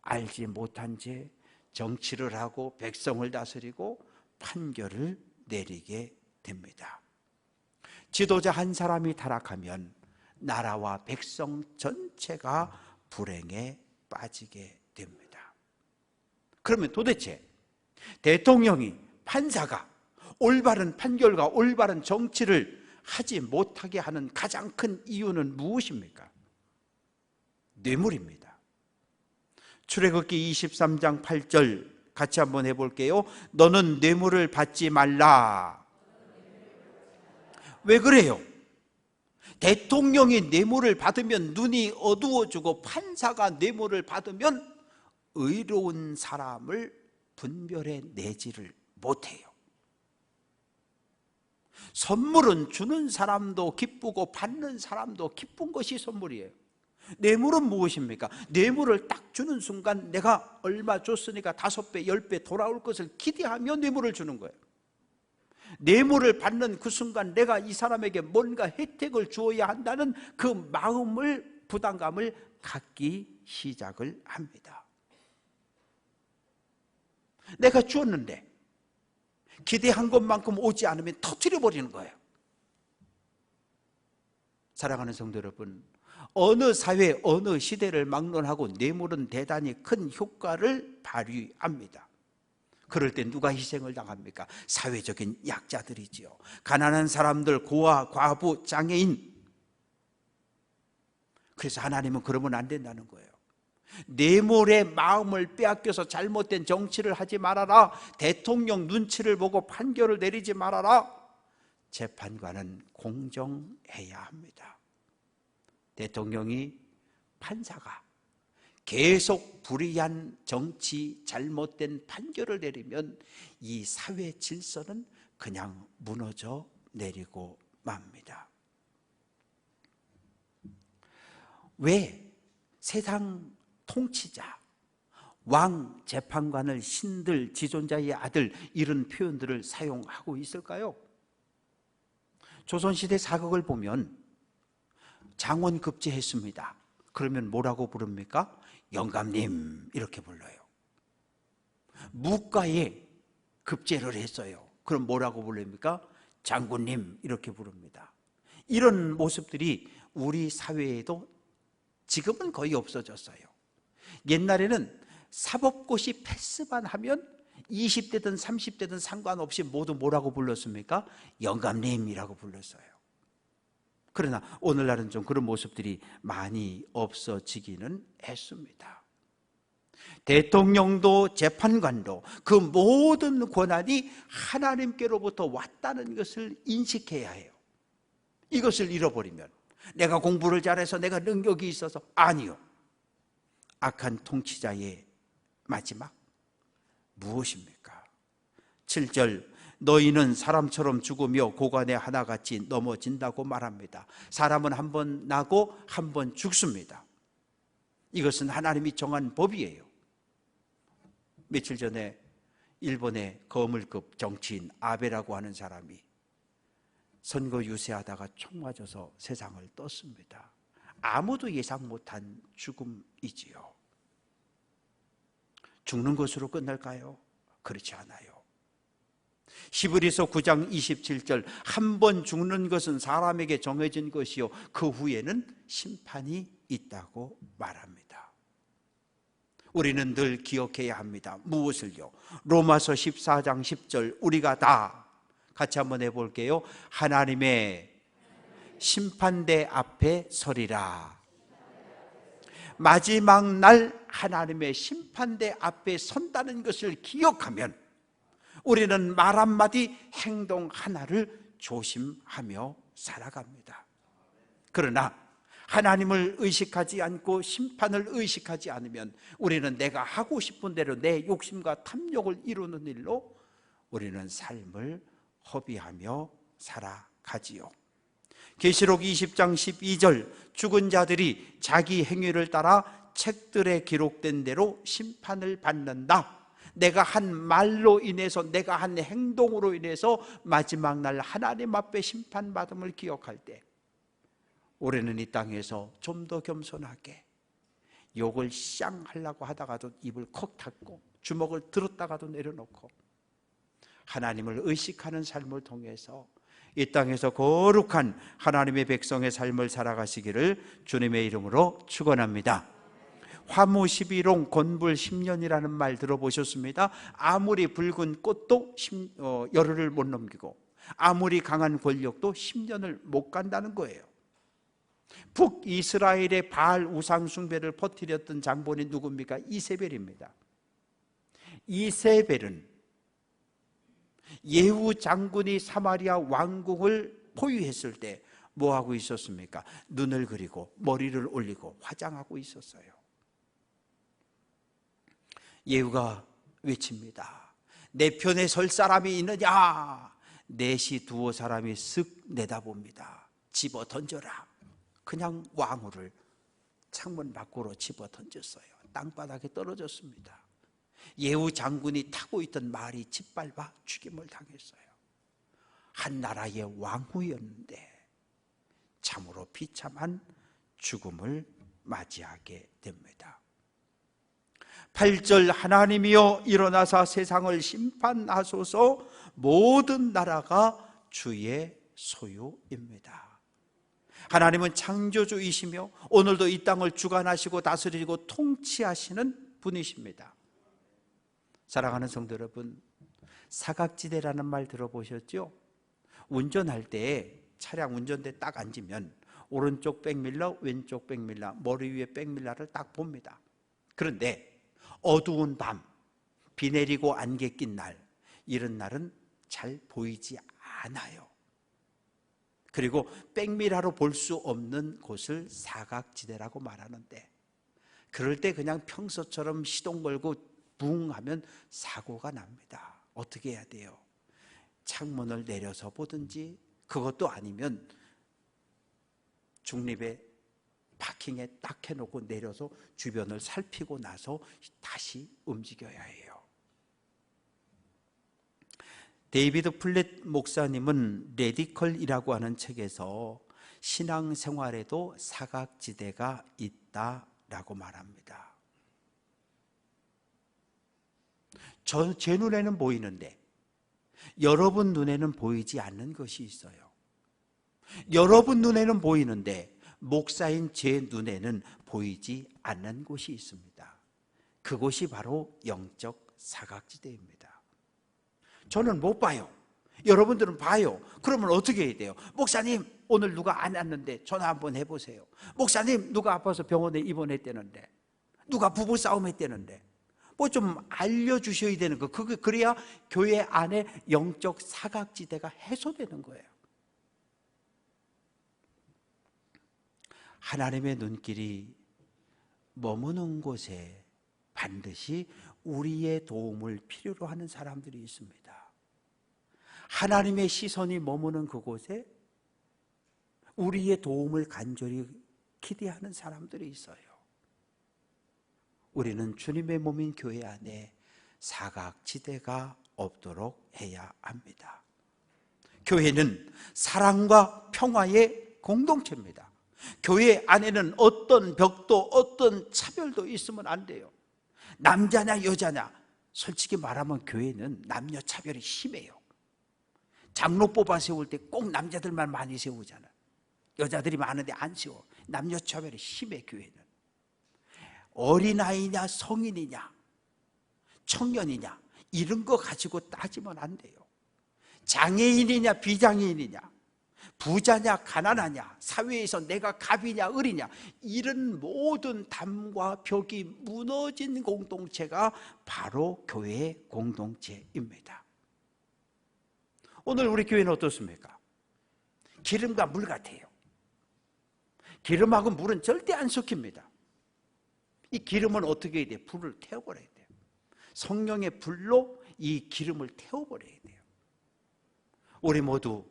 A: 알지 못한 채 정치를 하고 백성을 다스리고 판결을 내리게 됩니다. 지도자 한 사람이 타락하면 나라와 백성 전체가 불행에 빠지게 됩니다. 그러면 도대체 대통령이, 판사가 올바른 판결과 올바른 정치를 하지 못하게 하는 가장 큰 이유는 무엇입니까? 뇌물입니다. 출애굽기 23장 8절 같이 한번 해볼게요. 너는 뇌물을 받지 말라. 왜 그래요? 대통령이 뇌물을 받으면 눈이 어두워지고 판사가 뇌물을 받으면 의로운 사람을 분별해 내지를 못해요. 선물은 주는 사람도 기쁘고 받는 사람도 기쁜 것이 선물이에요. 뇌물은 무엇입니까? 뇌물을 딱 주는 순간 내가 얼마 줬으니까 5배, 10배 돌아올 것을 기대하며 뇌물을 주는 거예요. 뇌물을 받는 그 순간 내가 이 사람에게 뭔가 혜택을 주어야 한다는 그 마음을, 부담감을 갖기 시작을 합니다. 내가 주었는데 기대한 것만큼 오지 않으면 터뜨려버리는 거예요. 사랑하는 성도 여러분, 어느 사회, 어느 시대를 막론하고 뇌물은 대단히 큰 효과를 발휘합니다. 그럴 때 누가 희생을 당합니까? 사회적인 약자들이지요. 가난한 사람들, 고아, 과부, 장애인. 그래서 하나님은 그러면 안 된다는 거예요. 뇌물의 마음을 빼앗겨서 잘못된 정치를 하지 말아라. 대통령 눈치를 보고 판결을 내리지 말아라. 재판관은 공정해야 합니다. 대통령이, 판사가 계속 불의한 정치, 잘못된 판결을 내리면 이 사회 질서는 그냥 무너져 내리고 맙니다. 왜 세상 통치자, 왕, 재판관을 신들, 지존자의 아들 이런 표현들을 사용하고 있을까요? 조선시대 사극을 보면 장원 급제했습니다. 그러면 뭐라고 부릅니까? 영감님 이렇게 불러요. 무가에 급제를 했어요. 그럼 뭐라고 부릅니까? 장군님 이렇게 부릅니다. 이런 모습들이 우리 사회에도 지금은 거의 없어졌어요. 옛날에는 사법고시 패스만 하면 20대든 30대든 상관없이 모두 뭐라고 불렀습니까? 영감님이라고 불렀어요. 그러나 오늘날은 좀 그런 모습들이 많이 없어지기는 했습니다. 대통령도 재판관도 그 모든 권한이 하나님께로부터 왔다는 것을 인식해야 해요. 이것을 잃어버리면 내가 공부를 잘해서 내가 능력이 있어서, 아니요. 악한 통치자의 마지막 무엇입니까? 7절, 너희는 사람처럼 죽으며 고관에 하나같이 넘어진다고 말합니다. 사람은 한 번 나고 한 번 죽습니다. 이것은 하나님이 정한 법이에요. 며칠 전에 일본의 거물급 정치인 아베라고 하는 사람이 선거 유세하다가 총 맞아서 세상을 떴습니다. 아무도 예상 못한 죽음이지요. 죽는 것으로 끝날까요? 그렇지 않아요. 히브리서 9장 27절, 한 번 죽는 것은 사람에게 정해진 것이요 그 후에는 심판이 있다고 말합니다. 우리는 늘 기억해야 합니다. 무엇을요? 로마서 14장 10절, 우리가 다 같이 한번 해볼게요. 하나님의 심판대 앞에 서리라. 마지막 날 하나님의 심판대 앞에 선다는 것을 기억하면 우리는 말 한마디 행동 하나를 조심하며 살아갑니다. 그러나 하나님을 의식하지 않고 심판을 의식하지 않으면 우리는 내가 하고 싶은 대로 내 욕심과 탐욕을 이루는 일로 우리는 삶을 허비하며 살아가지요. 계시록 20장 12절, 죽은 자들이 자기 행위를 따라 책들에 기록된 대로 심판을 받는다. 내가 한 말로 인해서, 내가 한 행동으로 인해서 마지막 날 하나님 앞에 심판받음을 기억할 때 올해는 이 땅에서 좀 더 겸손하게 욕을 쌍 하려고 하다가도 입을 콕 닫고 주먹을 들었다가도 내려놓고 하나님을 의식하는 삶을 통해서 이 땅에서 거룩한 하나님의 백성의 삶을 살아가시기를 주님의 이름으로 축원합니다. 화무 11홍 곤불 10년이라는 말 들어보셨습니다. 아무리 붉은 꽃도 열흘을 못 넘기고 아무리 강한 권력도 10년을 못 간다는 거예요. 북이스라엘의 바알 우상 숭배를 퍼뜨렸던 장본이 누굽니까? 이세벨입니다. 이세벨은 예후 장군이 사마리아 왕궁을 포위했을 때 뭐하고 있었습니까? 눈을 그리고 머리를 올리고 화장하고 있었어요. 예후가 외칩니다. 내 편에 설 사람이 있느냐? 넷이 두어 사람이 쓱 내다봅니다. 집어 던져라. 그냥 왕후를 창문 밖으로 집어 던졌어요. 땅바닥에 떨어졌습니다. 예후 장군이 타고 있던 말이 짓밟아 죽임을 당했어요. 한 나라의 왕후였는데 참으로 비참한 죽음을 맞이하게 됩니다. 8절, 하나님이여 일어나사 세상을 심판하소서. 모든 나라가 주의 소유입니다. 하나님은 창조주이시며 오늘도 이 땅을 주관하시고 다스리고 통치하시는 분이십니다. 사랑하는 성도 여러분, 사각지대라는 말 들어보셨죠? 운전할 때 차량 운전대에 딱 앉으면 오른쪽 백밀러, 왼쪽 백밀러, 머리 위에 백밀러를 딱 봅니다. 그런데 어두운 밤, 비 내리고 안개 낀 날, 이런 날은 잘 보이지 않아요. 그리고 백미러로 볼 수 없는 곳을 사각지대라고 말하는데, 그럴 때 그냥 평소처럼 시동 걸고 붕 하면 사고가 납니다. 어떻게 해야 돼요? 창문을 내려서 보든지, 그것도 아니면 중립에 파킹에 딱 해놓고 내려서 주변을 살피고 나서 다시 움직여야 해요. 데이비드 플랫 목사님은 레디컬이라고 하는 책에서 신앙생활에도 사각지대가 있다라고 말합니다. 제 눈에는 보이는데 여러분 눈에는 보이지 않는 것이 있어요. 여러분 눈에는 보이는데 목사인 제 눈에는 보이지 않는 곳이 있습니다. 그곳이 바로 영적 사각지대입니다. 저는 못 봐요. 여러분들은 봐요. 그러면 어떻게 해야 돼요? 목사님, 오늘 누가 안 왔는데 전화 한번 해보세요. 목사님, 누가 아파서 병원에 입원했다는데, 누가 부부싸움 했다는데, 뭐 좀 알려주셔야 되는 거. 그래야 교회 안에 영적 사각지대가 해소되는 거예요. 하나님의 눈길이 머무는 곳에 반드시 우리의 도움을 필요로 하는 사람들이 있습니다. 하나님의 시선이 머무는 그곳에 우리의 도움을 간절히 기대하는 사람들이 있어요. 우리는 주님의 몸인 교회 안에 사각지대가 없도록 해야 합니다. 교회는 사랑과 평화의 공동체입니다. 교회 안에는 어떤 벽도 어떤 차별도 있으면 안 돼요. 남자냐 여자냐, 솔직히 말하면 교회는 남녀 차별이 심해요. 장로 뽑아 세울 때 꼭 남자들만 많이 세우잖아. 여자들이 많은데 안 세워. 남녀 차별이 심해. 교회는 어린아이냐 성인이냐 청년이냐 이런 거 가지고 따지면 안 돼요. 장애인이냐 비장애인이냐, 부자냐 가난하냐, 사회에서 내가 갑이냐 을이냐, 이런 모든 담과 벽이 무너진 공동체가 바로 교회의 공동체입니다. 오늘 우리 교회는 어떻습니까? 기름과 물 같아요. 기름하고 물은 절대 안 섞입니다. 이 기름은 어떻게 해야 돼요? 불을 태워버려야 돼요. 성령의 불로 이 기름을 태워버려야 돼요. 우리 모두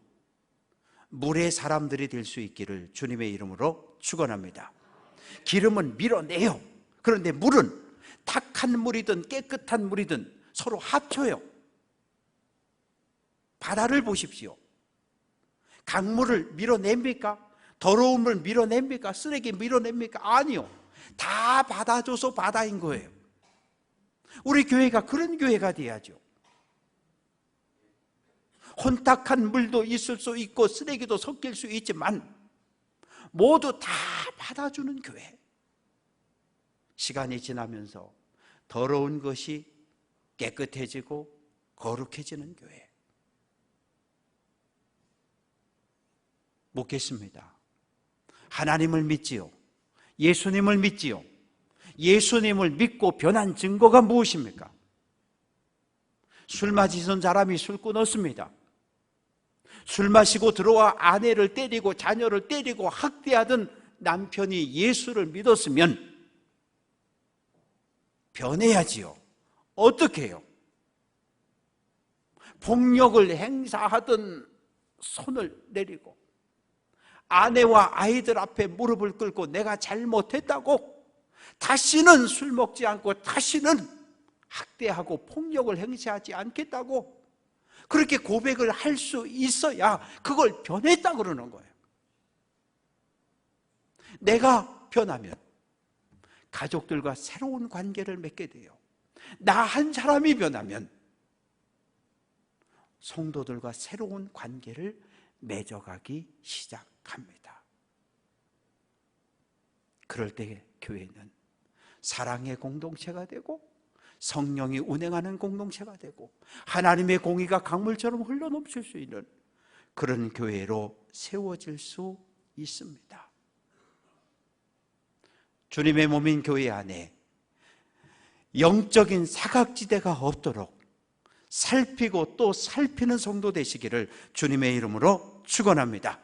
A: 물의 사람들이 될 수 있기를 주님의 이름으로 축원합니다. 기름은 밀어내요. 그런데 물은 탁한 물이든 깨끗한 물이든 서로 합쳐요. 바다를 보십시오. 강물을 밀어냅니까? 더러운 물 밀어냅니까? 쓰레기 밀어냅니까? 아니요. 다 받아줘서 바다인 거예요. 우리 교회가 그런 교회가 돼야죠. 혼탁한 물도 있을 수 있고 쓰레기도 섞일 수 있지만 모두 다 받아주는 교회. 시간이 지나면서 더러운 것이 깨끗해지고 거룩해지는 교회. 묻겠습니다. 하나님을 믿지요? 예수님을 믿지요? 예수님을 믿고 변한 증거가 무엇입니까? 술 마시던 사람이 술 끊었습니다. 술 마시고 들어와 아내를 때리고 자녀를 때리고 학대하던 남편이 예수를 믿었으면 변해야지요. 어떻게 해요? 폭력을 행사하던 손을 내리고 아내와 아이들 앞에 무릎을 꿇고 내가 잘못했다고, 다시는 술 먹지 않고 다시는 학대하고 폭력을 행사하지 않겠다고 그렇게 고백을 할 수 있어야 그걸 변했다 그러는 거예요. 내가 변하면 가족들과 새로운 관계를 맺게 돼요. 나 한 사람이 변하면 성도들과 새로운 관계를 맺어가기 시작합니다. 그럴 때 교회는 사랑의 공동체가 되고 성령이 운행하는 공동체가 되고 하나님의 공의가 강물처럼 흘러넘칠 수 있는 그런 교회로 세워질 수 있습니다. 주님의 몸인 교회 안에 영적인 사각지대가 없도록 살피고 또 살피는 성도 되시기를 주님의 이름으로 축원합니다.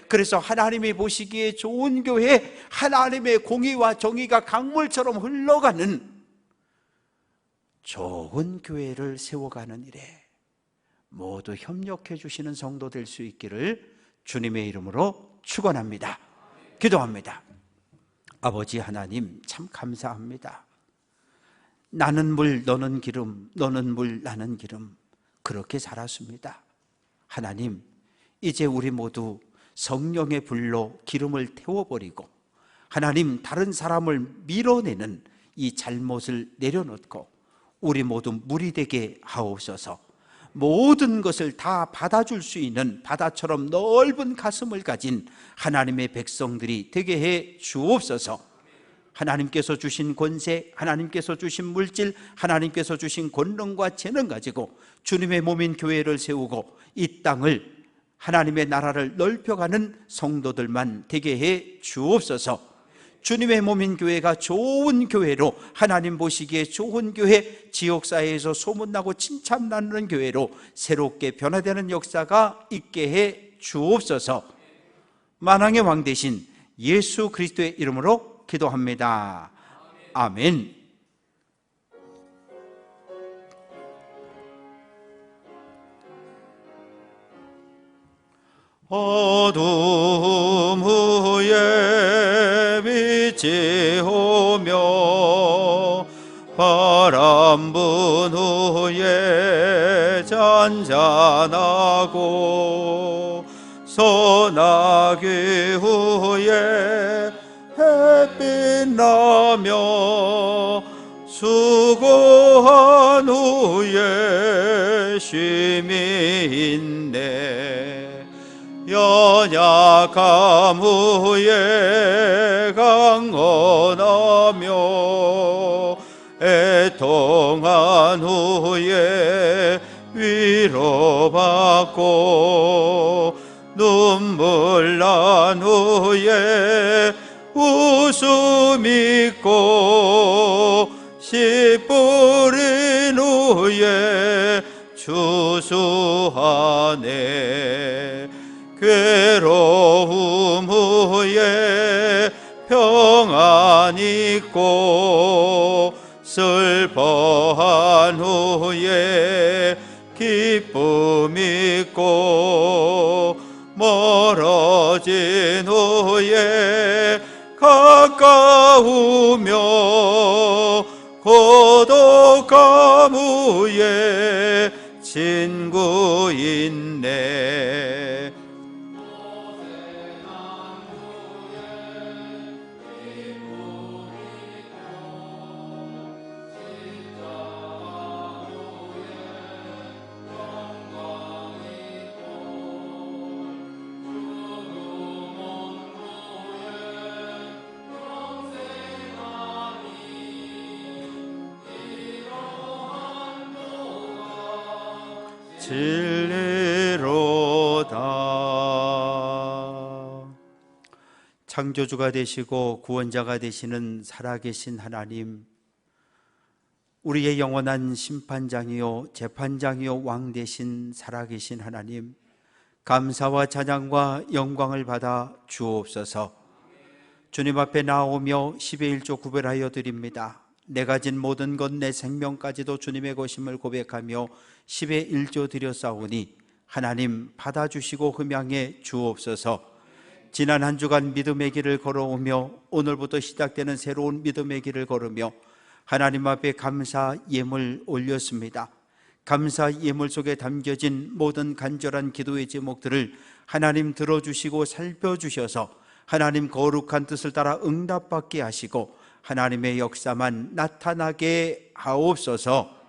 A: 그래서 하나님이 보시기에 좋은 교회, 하나님의 공의와 정의가 강물처럼 흘러가는 좋은 교회를 세워가는 일에 모두 협력해 주시는 성도 될 수 있기를 주님의 이름으로 축원합니다. 기도합니다. 아버지 하나님, 참 감사합니다. 나는 물, 너는 기름, 너는 물, 나는 기름, 그렇게 살았습니다. 하나님, 이제 우리 모두 성령의 불로 기름을 태워버리고 하나님 다른 사람을 밀어내는 이 잘못을 내려놓고 우리 모두 물이 되게 하옵소서. 모든 것을 다 받아줄 수 있는 바다처럼 넓은 가슴을 가진 하나님의 백성들이 되게 해 주옵소서. 하나님께서 주신 권세, 하나님께서 주신 물질, 하나님께서 주신 권능과 재능 가지고 주님의 몸인 교회를 세우고 이 땅을, 하나님의 나라를 넓혀가는 성도들만 되게 해 주옵소서. 주님의 몸인 교회가 좋은 교회로, 하나님 보시기에 좋은 교회, 지역사회에서 소문나고 칭찬나는 교회로 새롭게 변화되는 역사가 있게 해 주옵소서. 만왕의 왕 되신 예수 그리스도의 이름으로 기도합니다. 아멘.
B: 어둠 후에 빛이 오며 바람 분 후에 잔잔하고 소나기 후에 햇빛 나며 수고한 후에 쉼이 있네. 연약함 후에 강건하며 애통한 후에 위로받고 눈물 난 후에 웃음 있고 씨 뿌린 후에 추수하네. 괴로움 후에 평안 있고 슬퍼한 후에 기쁨 있고 멀어진 후에 가까우며 고독함 후에 친구 있네. 진리로다.
A: 창조주가 되시고 구원자가 되시는 살아계신 하나님, 우리의 영원한 심판장이요 재판장이요 왕 되신 살아계신 하나님, 감사와 찬양과 영광을 받아 주옵소서. 주님 앞에 나오며 10의 1조 구별하여 드립니다. 내 가진 모든 것 내 생명까지도 주님의 것임을 고백하며 10의 1조 드렸사오니 하나님 받아주시고 흠양해 주옵소서. 지난 한 주간 믿음의 길을 걸어오며 오늘부터 시작되는 새로운 믿음의 길을 걸으며 하나님 앞에 감사 예물 올렸습니다. 감사 예물 속에 담겨진 모든 간절한 기도의 제목들을 하나님 들어주시고 살펴주셔서 하나님 거룩한 뜻을 따라 응답받게 하시고 하나님의 역사만 나타나게 하옵소서.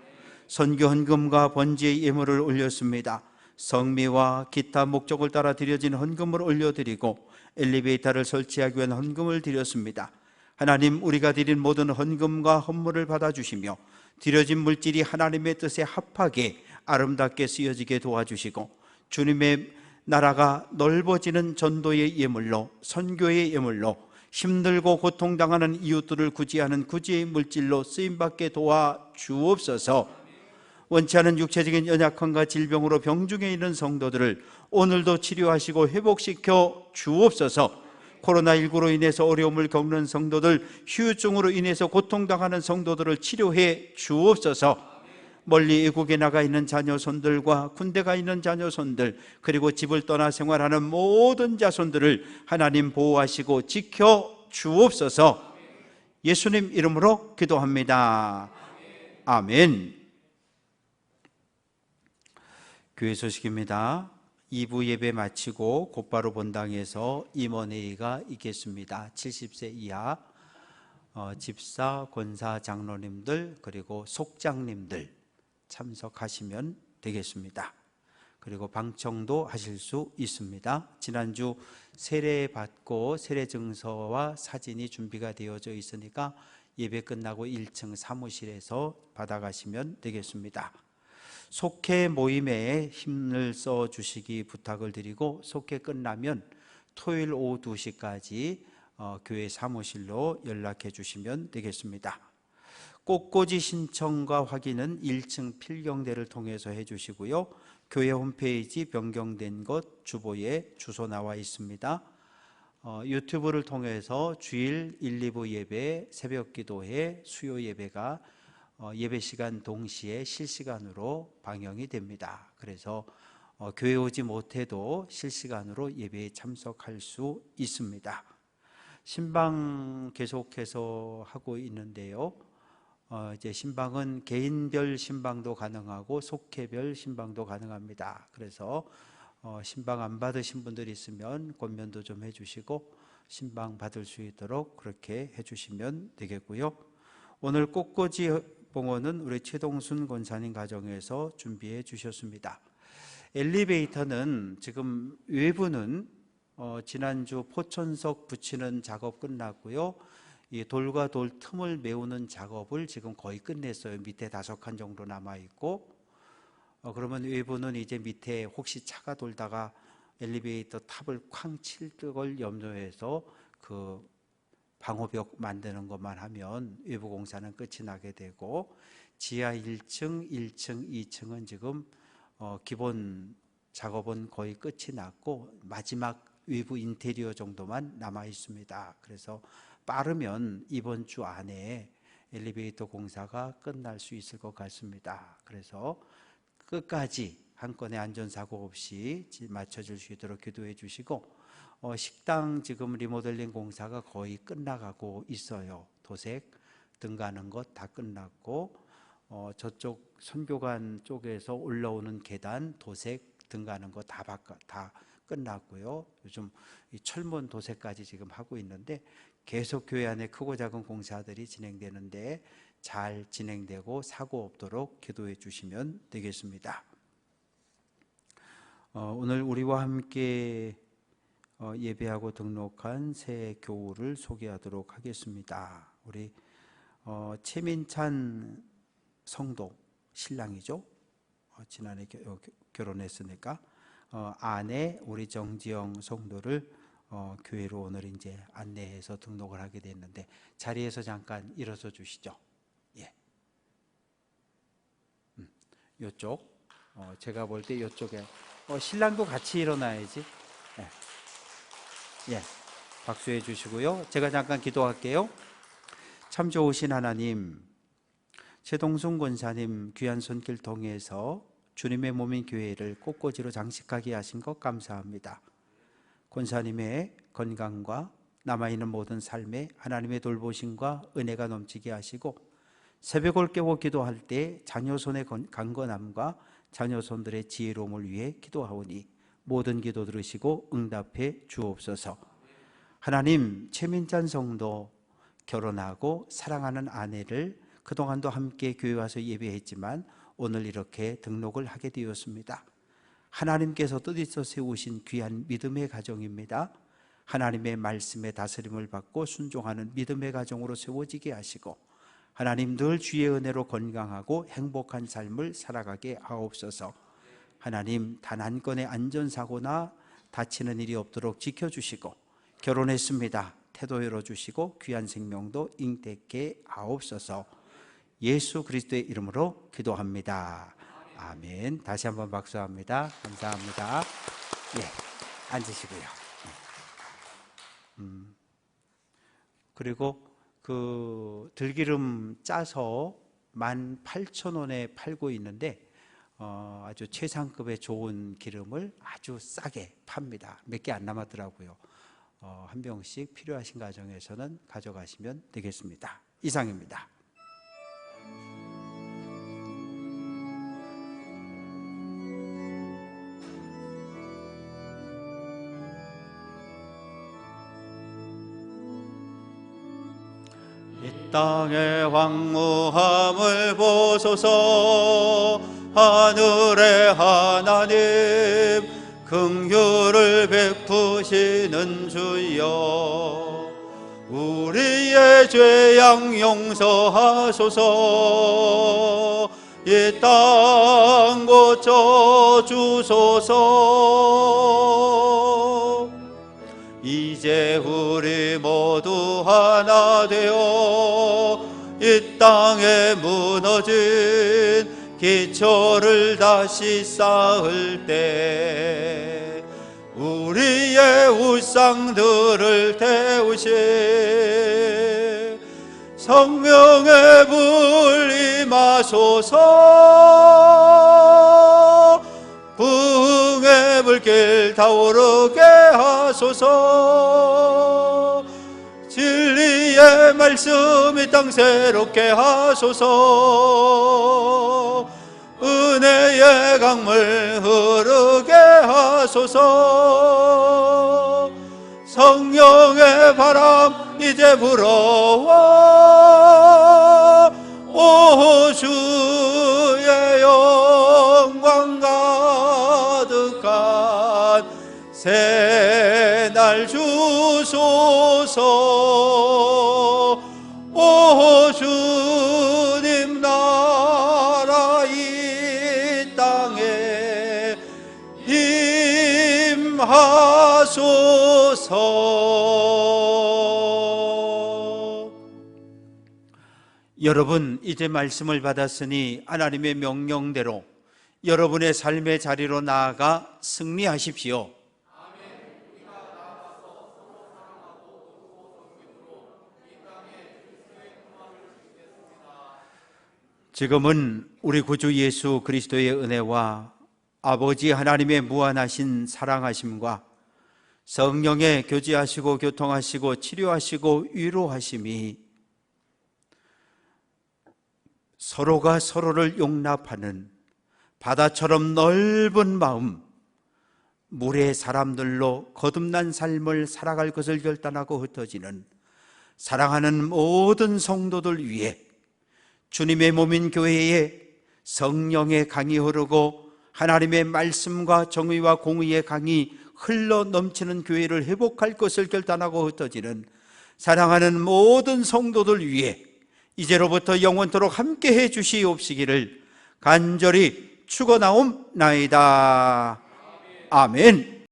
A: 선교 헌금과 번제의 예물을 올렸습니다. 성미와 기타 목적을 따라 드려진 헌금을 올려드리고 엘리베이터를 설치하기 위한 헌금을 드렸습니다. 하나님, 우리가 드린 모든 헌금과 헌물을 받아주시며 드려진 물질이 하나님의 뜻에 합하게 아름답게 쓰여지게 도와주시고 주님의 나라가 넓어지는 전도의 예물로, 선교의 예물로, 힘들고 고통당하는 이웃들을 구제하는 구제의 물질로 쓰임받게 도와주옵소서. 원치 않은 육체적인 연약함과 질병으로 병중에 있는 성도들을 오늘도 치료하시고 회복시켜 주옵소서. 코로나19로 인해서 어려움을 겪는 성도들, 휴유증으로 인해서 고통당하는 성도들을 치료해 주옵소서. 멀리 외국에 나가 있는 자녀손들과 군대 가 있는 자녀손들, 그리고 집을 떠나 생활하는 모든 자손들을 하나님 보호하시고 지켜 주옵소서. 예수님 이름으로 기도합니다. 아멘. 교회 소식입니다. 2부 예배 마치고 곧바로 본당에서 임원회의가 있겠습니다. 70세 이하 집사, 권사, 장로님들 그리고 속장님들 참석하시면 되겠습니다. 그리고 방청도 하실 수 있습니다. 지난주 세례 받고 세례 증서와 사진이 준비가 되어져 있으니까 예배 끝나고 1층 사무실에서 받아가시면 되겠습니다. 속회 모임에 힘을 써 주시기 부탁을 드리고, 속회 끝나면 토요일 오후 2시까지 교회 사무실로 연락해 주시면 되겠습니다. 꽃꽂이 신청과 확인은 1층 필경대를 통해서 해 주시고요. 교회 홈페이지 변경된 것 주보에 주소 나와 있습니다. 유튜브를 통해서 주일 1, 2부 예배, 새벽 기도회, 수요 예배가 예배 시간 동시에 실시간으로 방영이 됩니다. 그래서 교회 오지 못해도 실시간으로 예배에 참석할 수 있습니다. 신방 계속해서 하고 있는데요. 이제 신방은 개인별 신방도 가능하고 속회별 신방도 가능합니다. 그래서 신방 안 받으신 분들이 있으면 권면도 좀 해주시고 신방 받을 수 있도록 그렇게 해주시면 되겠고요. 오늘 꽃꽂이 봉헌은 우리 최동순 권사님 가정에서 준비해 주셨습니다. 엘리베이터는 지금 외부는 지난주 포천석 붙이는 작업 끝났고요. 이 돌과 돌 틈을 메우는 작업을 지금 거의 끝냈어요. 밑에 5칸 정도 남아 있고, 그러면 외부는 이제 밑에 혹시 차가 돌다가 엘리베이터 탑을 쾅 칠 걸 염려해서 그 방호벽 만드는 것만 하면 외부 공사는 끝이 나게 되고, 지하 1층, 1층, 2층은 지금 기본 작업은 거의 끝이 났고 마지막 외부 인테리어 정도만 남아 있습니다. 그래서 빠르면 이번 주 안에 엘리베이터 공사가 끝날 수 있을 것 같습니다. 그래서 끝까지 한 건의 안전사고 없이 마쳐질 수 있도록 기도해 주시고, 식당 지금 리모델링 공사가 거의 끝나가고 있어요. 도색 등가는 것 다 끝났고, 저쪽 선교관 쪽에서 올라오는 계단 도색 등가는 거 다 끝났고요. 요즘 이 철문 도색까지 지금 하고 있는데 계속 교회 안에 크고 작은 공사들이 진행되는데 잘 진행되고 사고 없도록 기도해 주시면 되겠습니다. 오늘 우리와 함께 예배하고 등록한 새 교우를 소개하도록 하겠습니다. 우리 최민찬 성도 신랑이죠. 지난해 결혼했으니까 아내 우리 정지영 성도를 교회로 오늘 이제 안내해서 등록을 하게 됐는데 자리에서 잠깐 일어서 주시죠. 예. 이쪽 제가 볼 때 이쪽에 신랑도 같이 일어나야지. 예. 박수해 주시고요. 제가 잠깐 기도할게요. 참 좋으신 하나님, 최동순 권사님 귀한 손길 통해서 주님의 몸인 교회를 꽃꽂이로 장식하게 하신 것 감사합니다. 권사님의 건강과 남아있는 모든 삶에 하나님의 돌보심과 은혜가 넘치게 하시고, 새벽을 깨워 기도할 때 자녀손의 강건함과 자녀손들의 지혜로움을 위해 기도하오니 모든 기도 들으시고 응답해 주옵소서. 하나님, 최민찬 성도 결혼하고 사랑하는 아내를 그동안도 함께 교회 와서 예배했지만 오늘 이렇게 등록을 하게 되었습니다. 하나님께서 뜻있어 세우신 귀한 믿음의 가정입니다. 하나님의 말씀에 다스림을 받고 순종하는 믿음의 가정으로 세워지게 하시고, 하나님 늘 주의 은혜로 건강하고 행복한 삶을 살아가게 하옵소서. 하나님, 단 한 건의 안전사고나 다치는 일이 없도록 지켜주시고, 결혼했습니다. 태도 열어주시고 귀한 생명도 잉태케 하옵소서. 예수 그리스도의 이름으로 기도합니다. 아멘. 다시 한번 박수합니다. 감사합니다. 예, 앉으시고요. 그리고 그 들기름 짜서 18,000원에 팔고 있는데 아주 최상급의 좋은 기름을 아주 싸게 팝니다. 몇 개 안 남았더라고요. 한 병씩 필요하신 가정에서는 가져가시면 되겠습니다. 이상입니다. 땅의 황무함을 보소서. 하늘의 하나님 긍휼을 베푸시는 주여, 우리의 죄악 용서하소서. 이 땅 고쳐 주소서. 이제 우리 모두 하나 되어 이 땅에 무너진 기초를 다시 쌓을 때 우리의 우상들을 태우시 성령의 불 임하소서. 부흥의 불길 타오르게 하소서. 진리의 말씀이 땅 새롭게 하소서. 은혜의 강물 흐르게 하소서. 성령의 바람 이제 불어와 오 주의 영광 가득한 새날 주소서. 오 주님 나라 이 땅에 임하소서. 여러분, 이제 말씀을 받았으니 하나님의 명령대로 여러분의 삶의 자리로 나아가 승리하십시오. 지금은 우리 구주 예수 그리스도의 은혜와 아버지 하나님의 무한하신 사랑하심과 성령의 교제하시고 교통하시고 치료하시고 위로하심이 서로가 서로를 용납하는 바다처럼 넓은 마음, 물의 사람들로 거듭난 삶을 살아갈 것을 결단하고 흩어지는 사랑하는 모든 성도들 위해 주님의 몸인 교회에 성령의 강이 흐르고 하나님의 말씀과 정의와 공의의 강이 흘러 넘치는 교회를 회복할 것을 결단하고 흩어지는 사랑하는 모든 성도들 위해 이제로부터 영원토록 함께해 주시옵시기를 간절히 축원하옵나이다. 아멘.